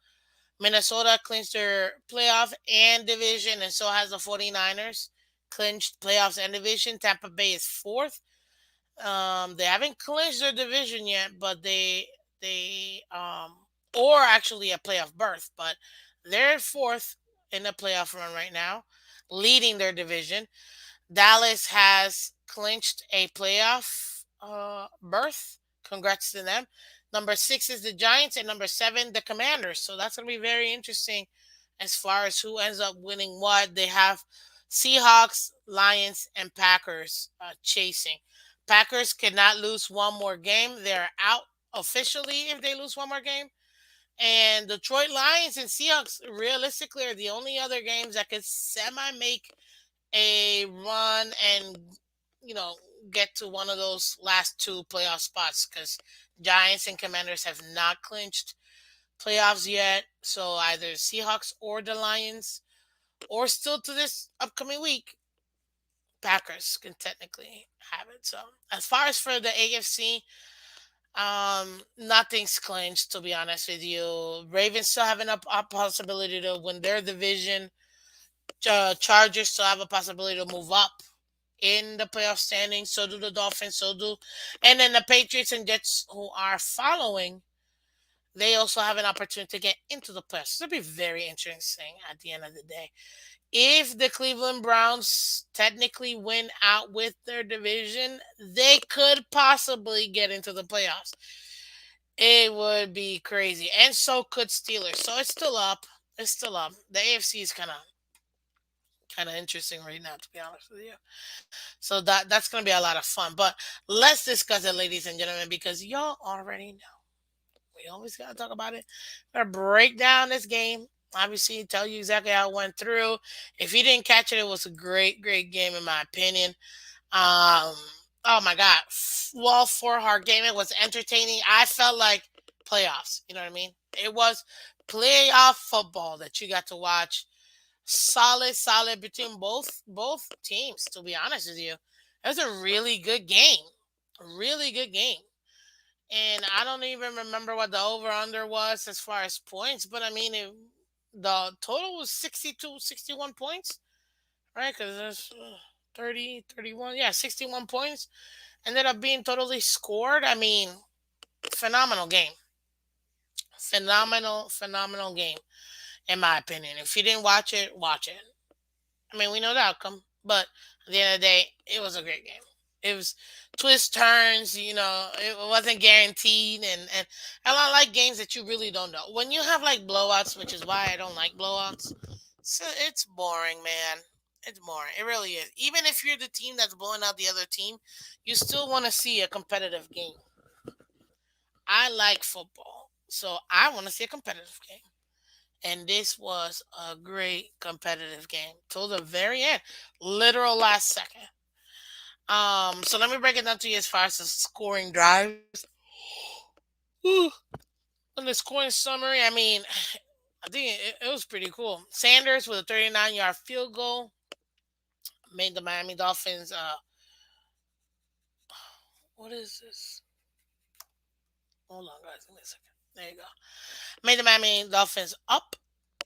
Minnesota clinched their playoff and division, and so has the 49ers clinched playoffs and division. Tampa Bay is fourth. They haven't clinched their division yet, but they or actually a playoff berth, but they're fourth in the playoff run right now, leading their division. Dallas has clinched a playoff berth. Congrats to them. Number six is the Giants, and number seven the Commanders. So that's gonna be very interesting as far as who ends up winning what. They have Seahawks, Lions, and Packers chasing. Packers cannot lose one more game. They're out officially if they lose one more game. And Detroit Lions and Seahawks realistically are the only other games that could semi make a run and you know get to one of those last two playoff spots because Giants and Commanders have not clinched playoffs yet. So either Seahawks or the Lions, or still to this upcoming week, Packers can technically have it. So as far as for the AFC, nothing's clinched to be honest with you. Ravens still have a possibility to win their division. Chargers still have a possibility to move up in the playoff standings. So do the Dolphins. So do, and then the Patriots and Jets who are following they also have an opportunity to get into the playoffs. It'll be very interesting at the end of the day. If the Cleveland Browns technically win out with their division, they could possibly get into the playoffs. It would be crazy, and so could Steelers. So it's still up. It's still up. The AFC is kind of interesting right now, to be honest with you. So that's gonna be a lot of fun. But let's discuss it, ladies and gentlemen, because y'all already know. We always gotta talk about it. We're gonna break down this game. Obviously, tell you exactly how it went through. If you didn't catch it, it was a great, great game in my opinion. Um, oh my god, well, for hard game, it was entertaining. I felt like playoffs. You know what I mean? It was playoff football that you got to watch. Solid, solid between both teams. To be honest with you, it was a really good game. A really good game. And I don't even remember what the over under was as far as points, but I mean, the total was 62, 61 points, right? Because there's 30, 31, yeah, 61 points. Ended up being totally scored. I mean, phenomenal game. Phenomenal, phenomenal game, in my opinion. If you didn't watch it, watch it. I mean, we know the outcome, but at the end of the day, it was a great game. It was twist turns, it wasn't guaranteed, and I don't like games that you really don't know. When you have like blowouts, which is why I don't like blowouts, so it's boring, man. It's boring. It really is. Even if you're the team that's blowing out the other team, you still want to see a competitive game. I like football, so I want to see a competitive game. And this was a great competitive game till the very end, literal last second. So let me break it down to you as far as the scoring drives. Whew. In the scoring summary, I mean, I think it was pretty cool. Sanders with a 39-yard field goal made the Miami Dolphins. What is this? Hold on, guys. Give me a second. There you go. Made the Miami Dolphins up,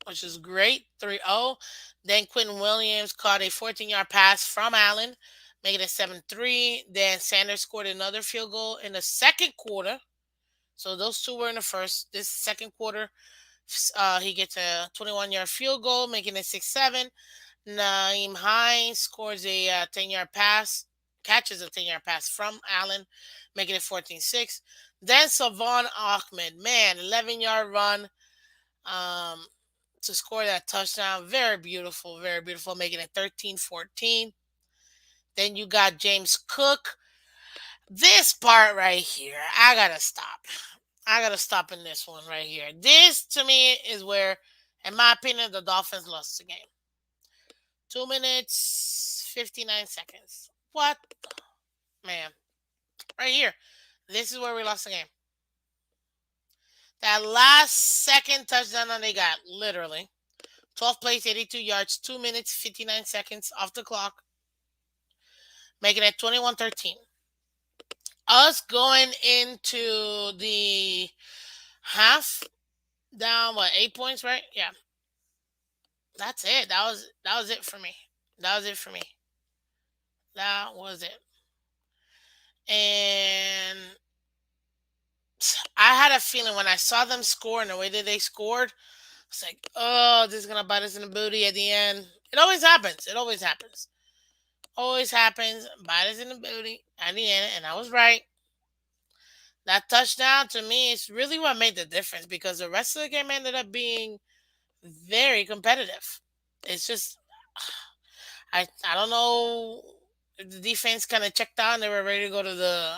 which is great, 3-0. Then Quentin Williams caught a 14-yard pass from Allen, making it 7-3. Then Sanders scored another field goal in the second quarter. So those two were in the first. This second quarter, he gets a 21-yard field goal, making it 6-7. Naeem Hines scores a 10-yard pass, catches a 10-yard pass from Allen, making it 14-6. Then Savon Ahmed, man, 11-yard run, um, to score that touchdown. Very beautiful, making it 13-14. Then you got James Cook. This part right here, I gotta stop. I gotta stop in this one right here. This to me is where, in my opinion, the Dolphins lost the game. 2 minutes, 59 seconds. What? Man. Right here. This is where we lost the game. That last second touchdown that they got, literally. 12 plays, 82 yards, 2 minutes, 59 seconds off the clock, making it 21-13. Us going into the half down, what, 8 points, right? Yeah. That's it. That was it for me. That was it for me. That was it. And I had a feeling when I saw them score and the way that they scored, it's like, oh, this is gonna bite us in the booty at the end. It always happens. It always happens. Always happens. Bite us in the booty at the end, and I was right. That touchdown to me is really what made the difference because the rest of the game ended up being very competitive. It's just I don't know if the defense kind of checked out and they were ready to go to the,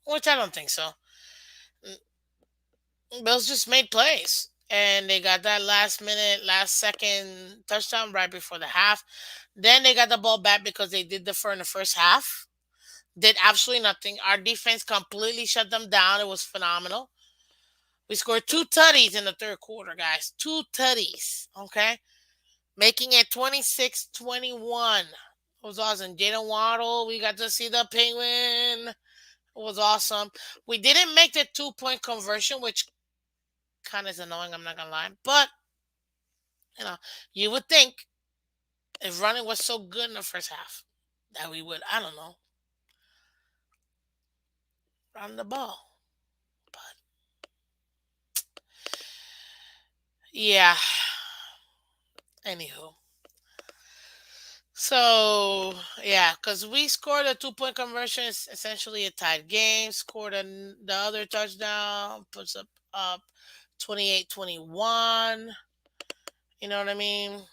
which I don't think so. Bills just made plays. And they got that last minute, last second touchdown right before the half. Then they got the ball back because they did defer in the first half. Did absolutely nothing. Our defense completely shut them down. It was phenomenal. We scored two tutties in the third quarter, guys. Two tutties. Okay. Making it 26-21. It was awesome. Jaden Waddle, we got to see the penguin. It was awesome. We didn't make the 2-point conversion, which kind of is annoying, I'm not gonna lie. But you know, you would think if running was so good in the first half that we would, I don't know, run the ball. But Yeah. Anywho, so yeah, because we scored a 2 point conversion, it's essentially a tied game. Scored the other touchdown, puts up 28-21. You know what I mean?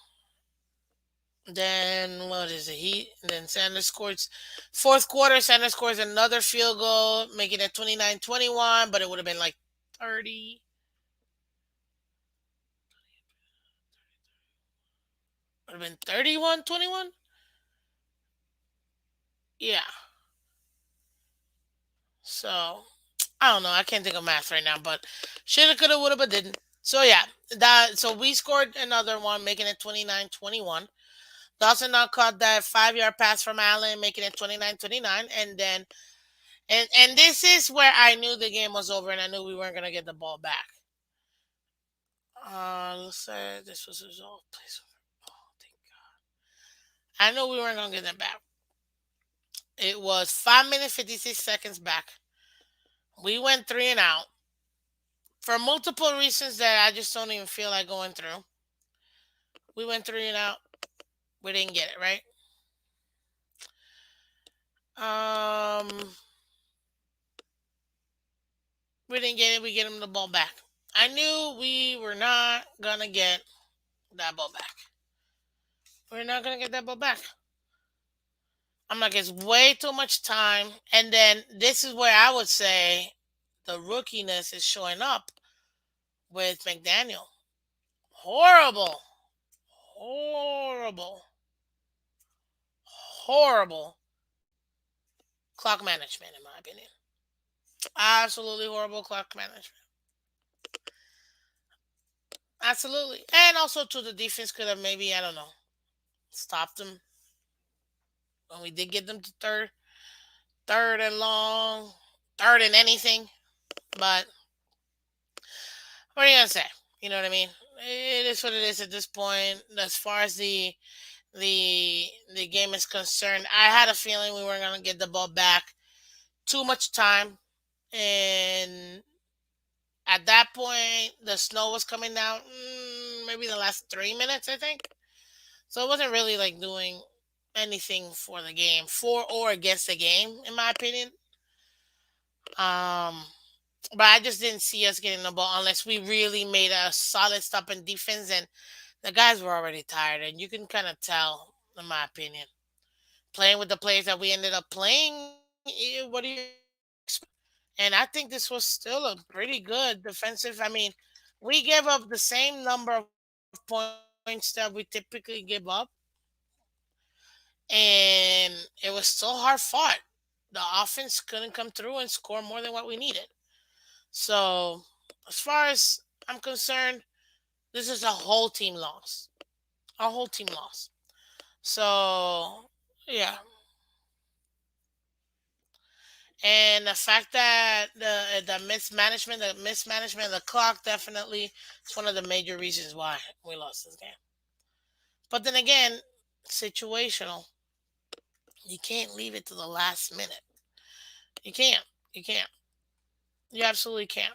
Then what is it? Then Sanders scores fourth quarter. Sanders scores another field goal, making it 29-21. But it would have been like 30. Would have been 31-21. Yeah. So I don't know. I can't think of math right now, but shoulda, coulda, woulda, but didn't. So yeah, that so we scored another one, making it 29-21. Dawson now caught that 5 yard pass from Allen, making it 29-29. And then and this is where I knew the game was over and I knew we weren't gonna get the ball back. Let's say this was his old place. Oh, thank God. I knew we weren't gonna get them back. It was 5 minutes 56 seconds back. We went three and out for multiple reasons that I just don't even feel like going through. We went three and out. We didn't get it right. Um, we didn't get it. We get him the ball back. I knew we were not gonna get that ball back. We're not gonna get that ball back. I'm like, it's way too much time. And then this is where I would say the rookiness is showing up with McDaniel. Horrible, horrible, horrible clock management, in my opinion. Absolutely horrible clock management. Absolutely. And also, to the defense could have maybe, I don't know, stopped them when we did get them to third and long, third and anything. But what are you gonna say? You know what I mean? It is what it is at this point. As far as the the game is concerned, I had a feeling we weren't gonna get the ball back. Too much time, and at that point, the snow was coming down. Maybe the last 3 minutes, I think. So it wasn't really like doing anything for the game, for or against the game, in my opinion. Um, but I just didn't see us getting the ball unless we really made a solid stop in defense, and the guys were already tired, and you can kind of tell, in my opinion, playing with the players that we ended up playing. What do you expect? And I think this was still a pretty good defensive. I mean, we gave up the same number of points that we typically give up, and it was still hard fought. The offense couldn't come through and score more than what we needed. So, as far as I'm concerned, this is a whole team loss. A whole team loss. So, yeah. And the fact that the mismanagement of the clock definitely is one of the major reasons why we lost this game. But then again, situational. You can't leave it to the last minute. You can't. You can't. You absolutely can't.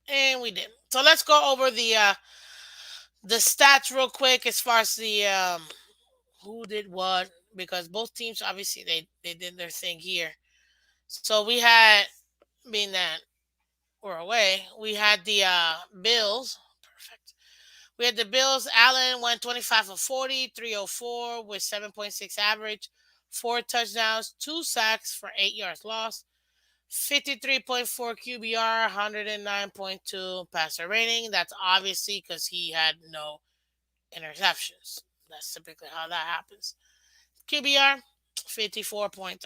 And we did. So let's go over the stats real quick as far as the who did what, because both teams obviously they did their thing here. So we had, being that we're away, we had the Bills. Perfect. We had the Bills. Allen went 25 of 40, 304 with 7.6 average, four touchdowns, two sacks for 8 yards lost, 53.4 QBR, 109.2 passer rating. That's obviously because he had no interceptions. That's typically how that happens. QBR 54.3.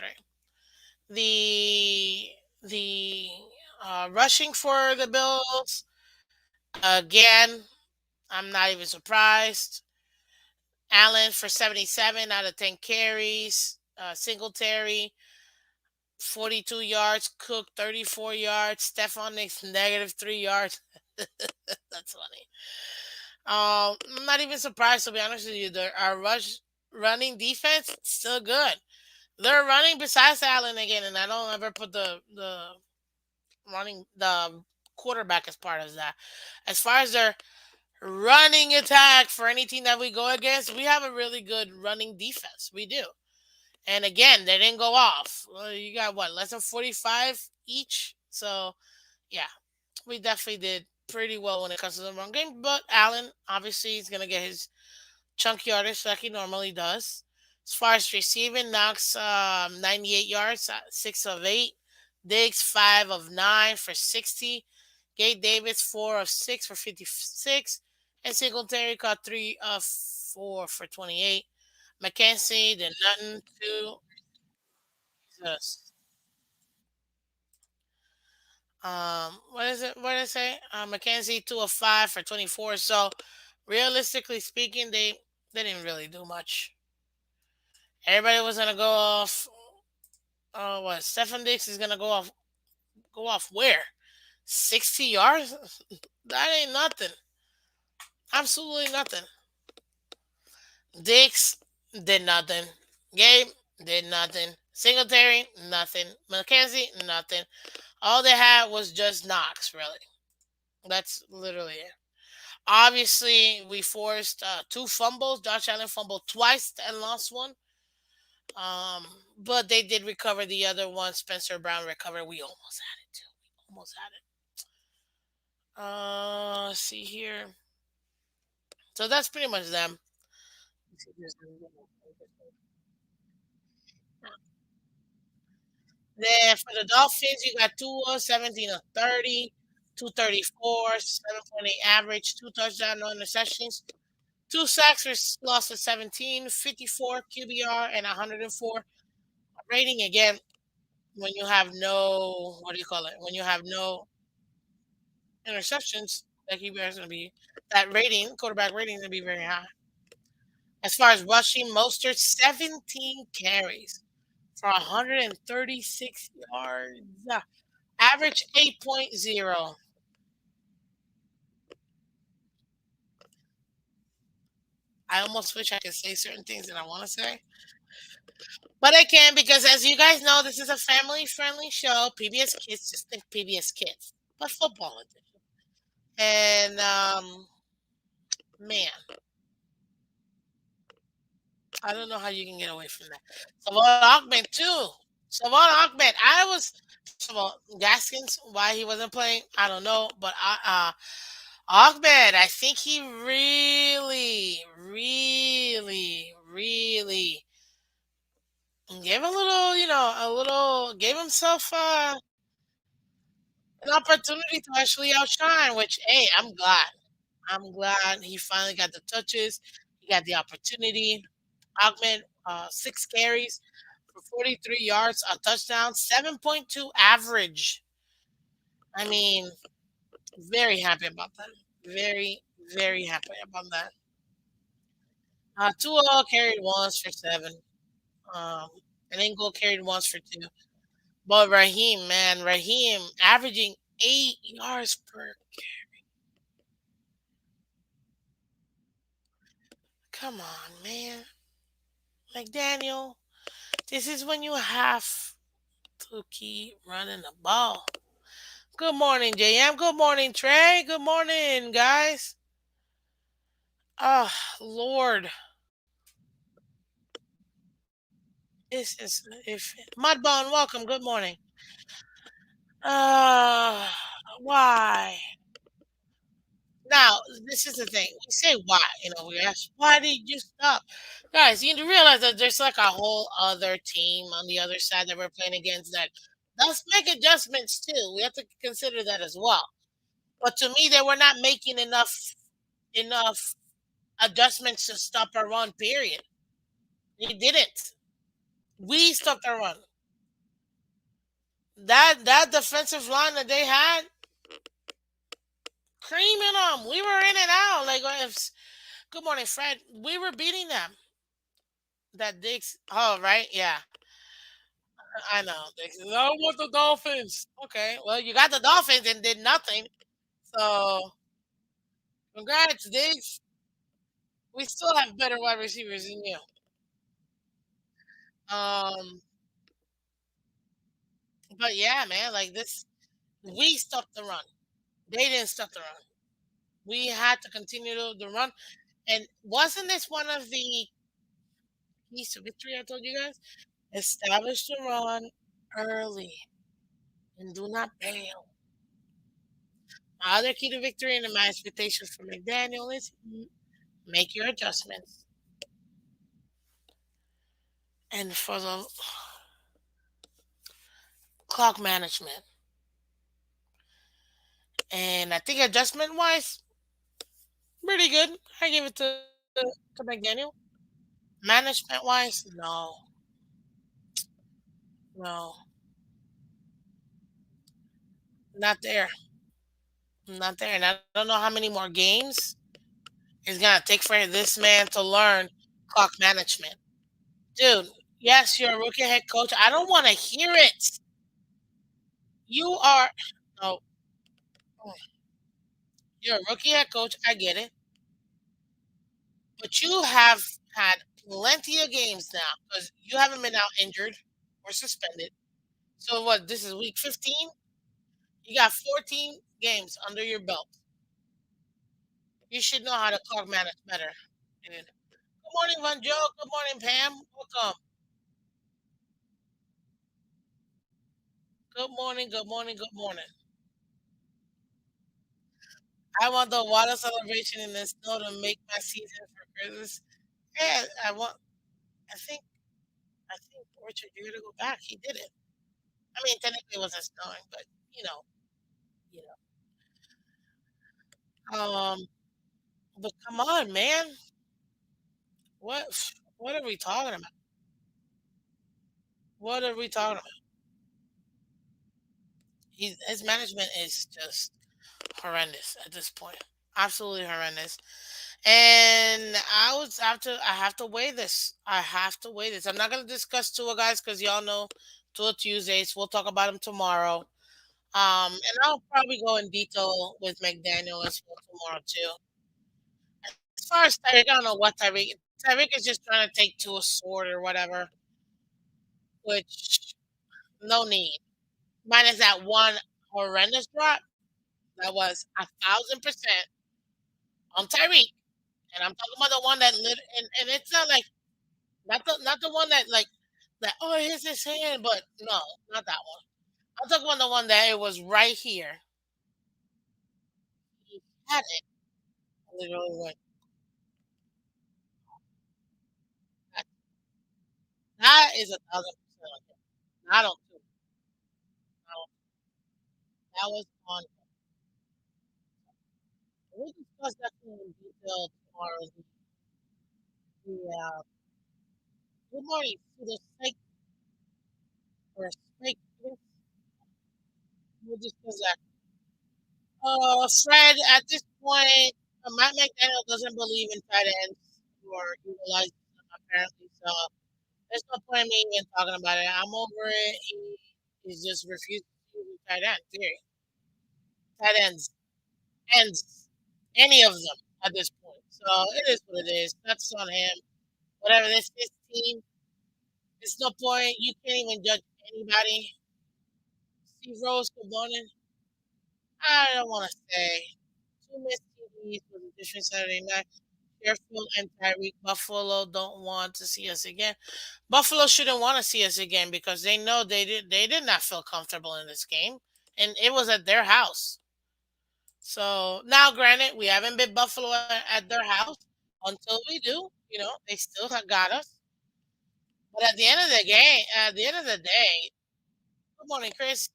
The rushing for the Bills, again, I'm not even surprised. Allen for 77 out of 10 carries. Singletary 42 yards. Cook 34 yards. Stephon Diggs negative 3 yards. That's funny. I'm not even surprised, to be honest with you. Our running defense still good. They're running besides Allen again, and I don't ever put the quarterback as part of that. As far as their running attack for any team that we go against. We have a really good running defense. We do. And again, they didn't go off. Well, you got what, less than 45 each? So, yeah, we definitely did pretty well when it comes to the run game. But Allen, obviously, he's going to get his chunk yardage like he normally does. As far as receiving, Knox 98 yards, 6 of 8. Diggs 5 of 9 for 60. Gabe Davis 4 of 6 for 56. And Singletary caught 3 of 4 for 28. McKenzie did nothing to Jesus. What is it? What did I say? McKenzie 2 of 5 for 24. So realistically speaking, they didn't really do much. Everybody was gonna go off. Oh, what? Stefan Diggs is gonna go off. Go off where? 60 yards? That ain't nothing. Absolutely nothing. Diggs did nothing. Gabe did nothing. Singletary nothing. McKenzie nothing. All they had was just Knox. Really, that's literally it. Obviously, we forced 2 fumbles. Josh Allen fumbled twice and lost one. But they did recover the other one. Spencer Brown recovered. We almost had it too. We almost had it. Let's see here. So that's pretty much them. Then for the Dolphins, you got Tua, 17 of 30, 234, 7.8 average, 2 touchdowns, no interceptions, 2 sacks for loss of 17, 54 QBR, and 104 rating. Again, when you have no, what do you call it? When you have no interceptions, that QBR is going to be, that rating, quarterback rating is going to be very high. As far as rushing, Mostert, 17 carries for 136 yards. Average 8.0. I almost wish I could say certain things that I want to say, but I can't because, as you guys know, this is a family friendly show. PBS Kids, just think PBS Kids, but football edition. And, man, I don't know how you can get away from that. Savon Ahmed, too. Savon Ahmed, I was, first of all, Gaskins, why he wasn't playing, I don't know, but Ahmed, I think he really, really, really gave a little, gave himself an opportunity to actually outshine, which, hey, I'm glad. I'm glad he finally got the touches. He got the opportunity. Ahmed, 6 carries for 43 yards, a touchdown, 7.2 average. I mean, very happy about that. Very, very happy about that. Tua carried once for 7. Um, and Engel carried once for 2. But Raheem, man, Raheem averaging 8 yards per. Come on, man. McDaniel, this is when you have to keep running the ball. Good morning, JM. Good morning, Trey. Good morning, guys. Oh, Lord. This is if Mudbone, welcome. Good morning. Uh why? Now, this is the thing. We say why, we ask, why did you stop? Guys, you need to realize that there's like a whole other team on the other side that we're playing against that does make adjustments too. We have to consider that as well. But to me, they were not making enough adjustments to stop our run, period. They didn't. We stopped our run. That defensive line that they had, creaming them. We were in and out. Like if good morning, Fred. We were beating them. That Diggs. Oh, right. Yeah, I know. Diggs. I want the Dolphins. Okay. Well, you got the Dolphins and did nothing. So, congrats, Diggs. We still have better wide receivers than you. Um, but yeah, man, like this, we stopped the run. They didn't stop the run. We had to continue the run. And wasn't this one of the keys to victory I told you guys? Establish the run early and do not bail. My other key to victory and my expectation for McDaniel is make your adjustments. And for the clock management. And I think adjustment wise, pretty good. I give it to McDaniel. Management wise, no, no, not there, not there. And I don't know how many more games it's gonna take for this man to learn clock management, dude. Yes, you're a rookie head coach. I don't want to hear it. You are no, you're a rookie head coach. I get it, but you have had plenty of games now because you haven't been out injured or suspended. So what? This is week 15. You got 14 games under your belt. You should know how to clock manage better. And good morning, Von Joe. Good morning, Pam. Welcome. Good morning. Good morning. Good morning. I want the water celebration in the snow to make my season for Christmas. Yeah, I want. I think. I think Richard, you're gonna go back. He did it. I mean, technically it wasn't snowing, but you know, you know. But come on, man. What? What are we talking about? What are we talking about? His management is just horrendous at this point. Absolutely horrendous. And I have to weigh this. I have to weigh this. I'm not gonna discuss Tua guys because y'all know Tua Tuesdays. We'll talk about him tomorrow. And I'll probably go in detail with McDaniel as well tomorrow too. As far as Tyreek, I don't know what Tyreek. Tyreek is just trying to take to a sword or whatever, which no need. Minus that one horrendous drop that was 1,000% on Tyreek. And I'm talking about the one that lit, and it's not like not the one that like that. Oh, here's his hand, but no, not that one. I'm talking about the one that it was right here. He had it. Literally went. That, that is 1,000% on him. Not on two. No, that was on. We'll discuss that in detail tomorrow. The good morning to the snake or snake. We'll discuss that. Fred, at this point, Matt McDaniel doesn't believe in tight ends or utilize them apparently. So there's no point in me even talking about it. I'm over it. He's just refusing to use tight end. Period. Tight ends, any of them at this point. So it is what it is. That's on him. Whatever. This his team. There's no point. You can't even judge anybody. Steve Rose, good morning. I don't want to say. Two missed TVs was a different Saturday night. Fairfield and Tyreek Buffalo don't want to see us again. Buffalo shouldn't want to see us again because they know they did not feel comfortable in this game, and it was at their house. So now, granted, we haven't been Buffalo at their house until we do. You know, they still have got us. But at the end of the game, at the end of the day, good morning, Chris.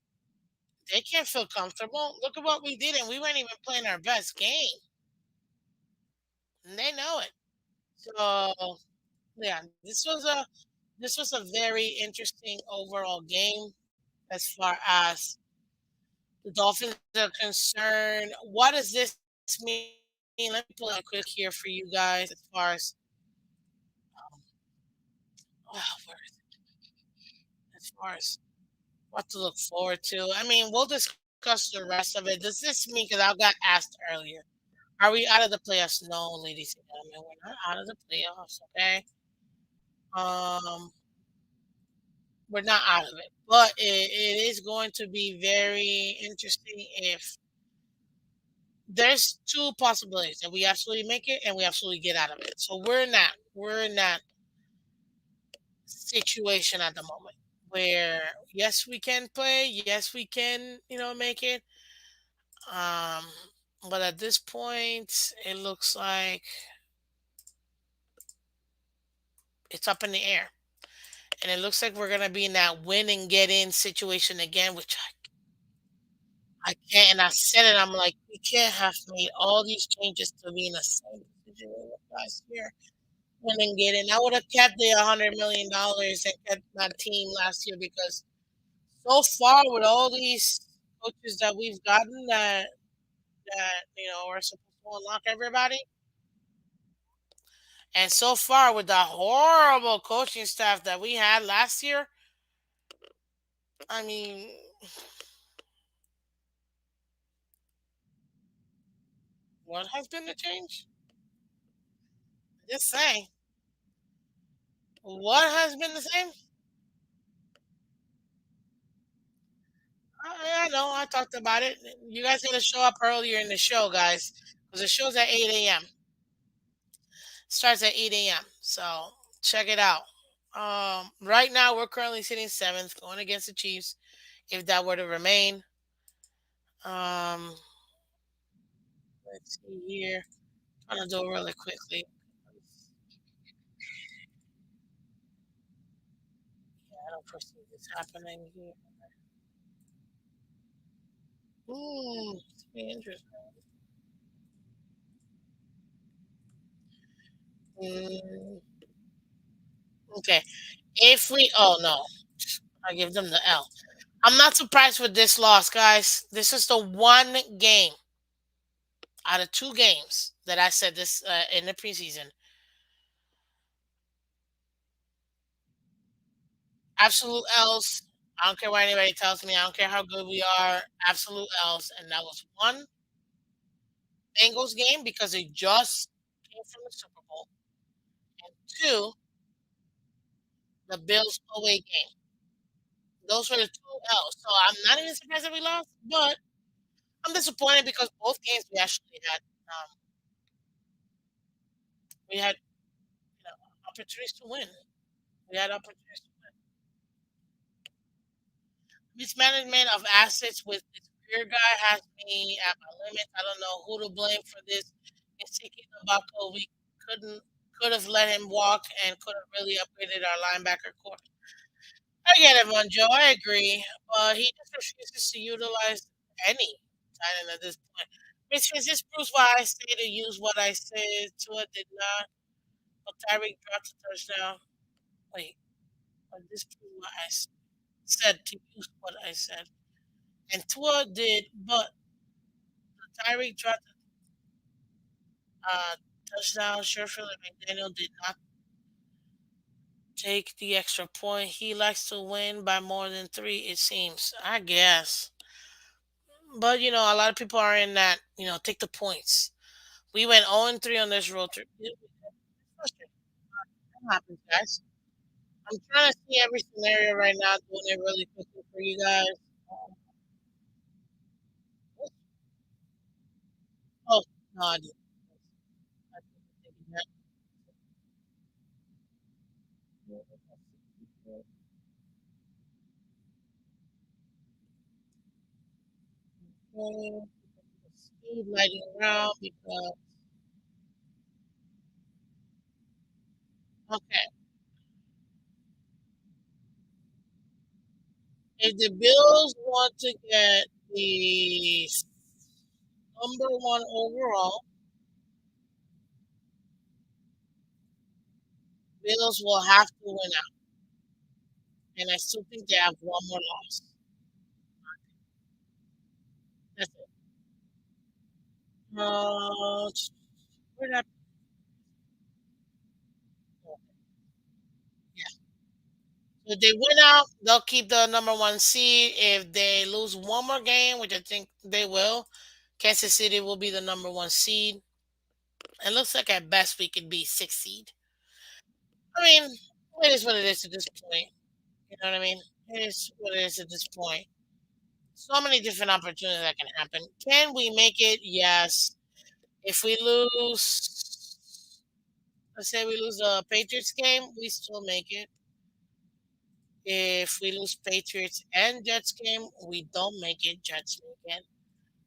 They can't feel comfortable. Look at what we did, and we weren't even playing our best game, and they know it. So yeah, this was a very interesting overall game as far as the Dolphins are concerned. What does this mean? Let me pull it up quick here for you guys as far as oh, as far as what to look forward to. I mean, we'll discuss the rest of it. Does this mean because I got asked earlier, are we out of the playoffs? No, ladies and gentlemen, we're not out of the playoffs. Okay, um, we're not out of it, but it is going to be very interesting if there's two possibilities that we absolutely make it and we absolutely get out of it. So we're in that situation at the moment where yes we can play, yes we can, make it. Um but at this point it looks like it's up in the air. And it looks like we're gonna be in that win and get in situation again, which I can't. And I said it. I'm like, we can't have made all these changes to be in the same position we were last year. Win and get in. I would have kept the $100 million and kept my team last year because so far with all these coaches that we've gotten that are supposed to unlock everybody, and so far with the horrible coaching staff that we had last year, I mean, what has been the change? Just say, what has been the same? I know. I talked about it. You guys got to show up earlier in the show, guys, because the show's at 8 a.m. Starts at 8 a.m. So check it out. Right now, we're currently sitting seventh, going against the Chiefs. If that were to remain, um, let's see here. Trying to do it really quickly. Yeah, I don't foresee this happening here. It's be interesting. Mm, okay. If we, oh no, I give them the L. I'm not surprised with this loss, guys. This is the one game out of two games that I said this in the preseason. Absolute L's. I don't care what anybody tells me. I don't care how good we are. Absolute L's. And that was one Bengals game because they just came from the Super Bowl. And two, the Bills away game. Those were the two L's. So I'm not even surprised that we lost, but I'm disappointed because both games we actually had we had opportunities to win. We had opportunities to win. Mismanagement of assets with this career guy has me at my limits. I don't know who to blame for this. Insiki Nabako, we couldn't could have let him walk and could have really upgraded our linebacker core. I get it, Monjo. I agree, but he just refuses to utilize any tight end at this point. Which is this proves why I say to use what I said. Tua did not. But Tyreek dropped a touchdown. Wait, but this proves why said to use what I said. And Tua did, but Tyreek dropped a touchdown. Sherfield and McDaniel did not take the extra point. He likes to win by more than three, it seems. I guess. But, a lot of people are in that, take the points. We went 0-3 on this road trip. It happens, guys. I'm trying to see every scenario right now, doing it really quickly for you guys. Oh, no, I didn't. I didn't think speed lighting around because, okay, if the Bills want to get the number one overall, Bills will have to win out. And I still think they have one more loss. That's it. Where did I put it? Yeah. So if they win out, they'll keep the number one seed. If they lose one more game, which I think they will, Kansas City will be the number one seed. It looks like at best we could be sixth seed. I mean, it is what it is at this point. You know what I mean? It is what it is at this point. So many different opportunities that can happen. Can we make it? Yes. If we lose, let's say we lose the Patriots game, we still make it. If we lose Patriots and Jets game, we don't make it. Jets make it.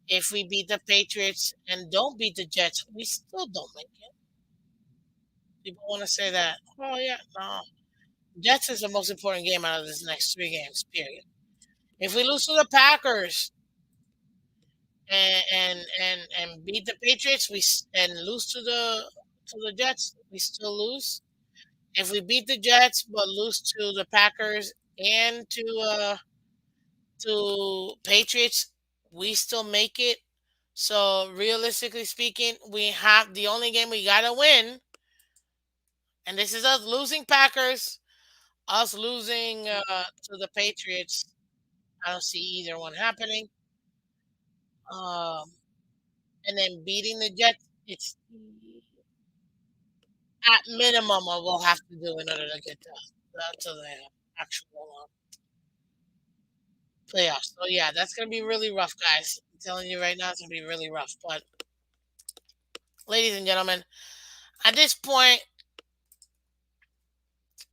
If we beat the Patriots and don't beat the Jets, we still don't make it. People want to say that. Oh yeah, no. Jets is the most important game out of this next three games. Period. If we lose to the Packers and beat the Patriots, and lose to the Jets, we still lose. If we beat the Jets but lose to the Packers and to Patriots, we still make it. So realistically speaking, we have the only game we gotta win, and this is us losing Packers, us losing to the Patriots. I don't see either one happening. Um, and then beating the Jets, it's at minimum what we'll have to do in order to get to the actual playoffs. So yeah, that's gonna be really rough, guys. I'm telling you right now, it's gonna be really rough. But ladies and gentlemen, at this point,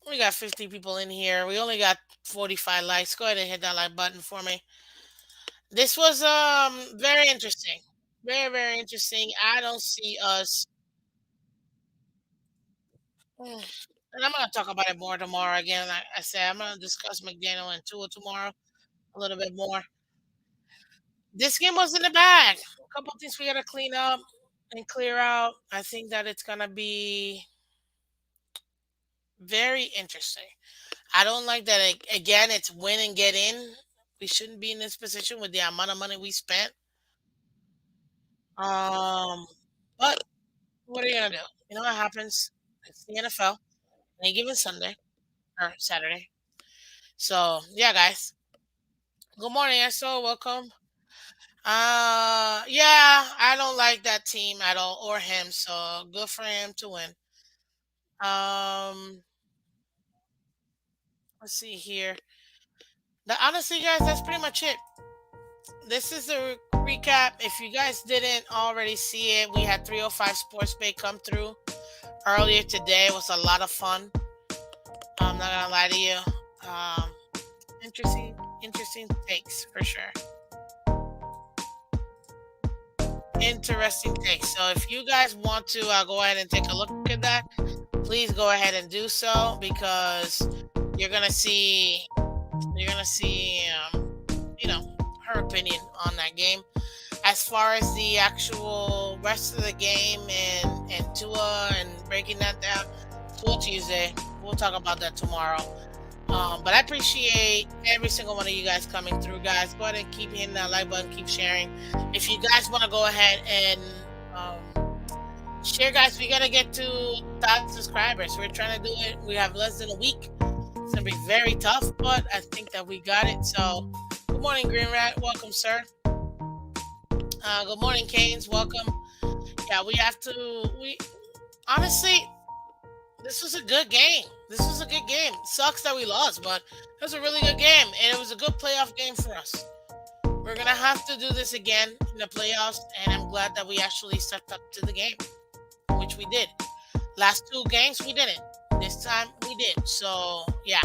we got 50 people in here. We only got 45 likes. Go ahead and hit that like button for me. This was very interesting. Very, very interesting. I don't see us and I'm gonna talk about it more tomorrow again. Like I said, I'm gonna discuss McDaniel and Tua tomorrow a little bit more. This game was in the bag. A couple things we gotta clean up and clear out. I think that it's gonna be very interesting. I don't like that. Again, it's win and get in. We shouldn't be in this position with the amount of money we spent. Um, but what are you gonna do? You know what happens? It's the NFL. Any given Sunday or Saturday. So yeah, guys. Good morning, Esso. Welcome. Yeah, I don't like that team at all or him. So good for him to win. Um, let's see here. Honestly, guys, that's pretty much it. This is the recap. If you guys didn't already see it, we had 305 Sports Bay come through earlier today. It was a lot of fun. I'm not gonna lie to you. Um, interesting takes for sure. Interesting takes. So if you guys want to go ahead and take a look at that, please go ahead and do so because you're gonna see you know her opinion on that game. As far as the actual rest of the game and Tua and breaking that down, Tua Tuesday. We'll talk about that tomorrow. But I appreciate every single one of you guys coming through, guys. Go ahead and keep hitting that like button, keep sharing. If you guys want to go ahead and share, guys, we gotta get to 1,000 subscribers. We're trying to do it. We have less than a week. It's gonna be very tough, but I think that we got it. So, good morning, Green Rat. Welcome, sir. Good morning, Canes. Welcome. Yeah, we have to. We honestly, this was a good game. This was a good game. Sucks that we lost, but it was a really good game, and it was a good playoff game for us. We're gonna have to do this again in the playoffs, and I'm glad that we actually stepped up to the game, which we did. Last two games we didn't. This time we did. So yeah,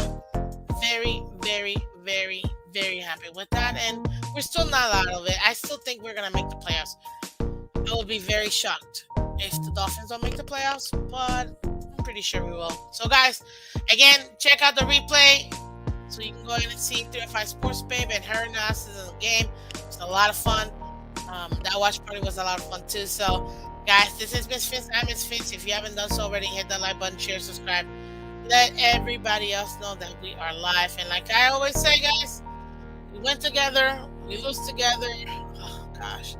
very, very, very, very happy with that, and we're still not out of it. I still think we're gonna make the playoffs. I would be very shocked if the Dolphins don't make the playoffs, but I'm pretty sure we will. So, guys, again, check out the replay so you can go ahead and see 305 Sports Babe and her analysis of the game. It's a lot of fun. That watch party was a lot of fun too. So, guys, this is Miss Phins. I'm Miss Phins. If you haven't done so already, hit that like button, share, subscribe. Let everybody else know that we are live. And like I always say, guys, we went together, we lose together. Oh gosh.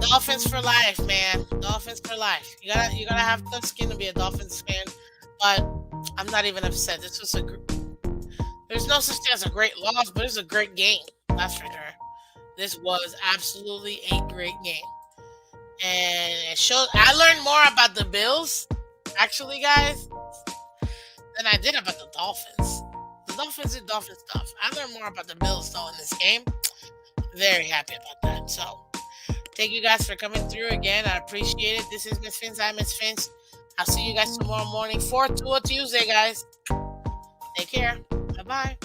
Dolphins for life, man. Dolphins for life. You gotta have tough skin to be a Dolphins fan. But I'm not even upset. This was there's no such thing as a great loss, but it's a great game. That's for sure. This was absolutely a great game. And it showed I learned more about the Bills, actually, guys, than I did about the Dolphins. The Dolphins did Dolphin stuff. I learned more about the Bills though in this game. Very happy about that. So thank you guys for coming through again. I appreciate it. This is Miss Fins. I'm Miss Fins. I'll see you guys tomorrow morning for Tool Tuesday, guys. Take care. Bye bye.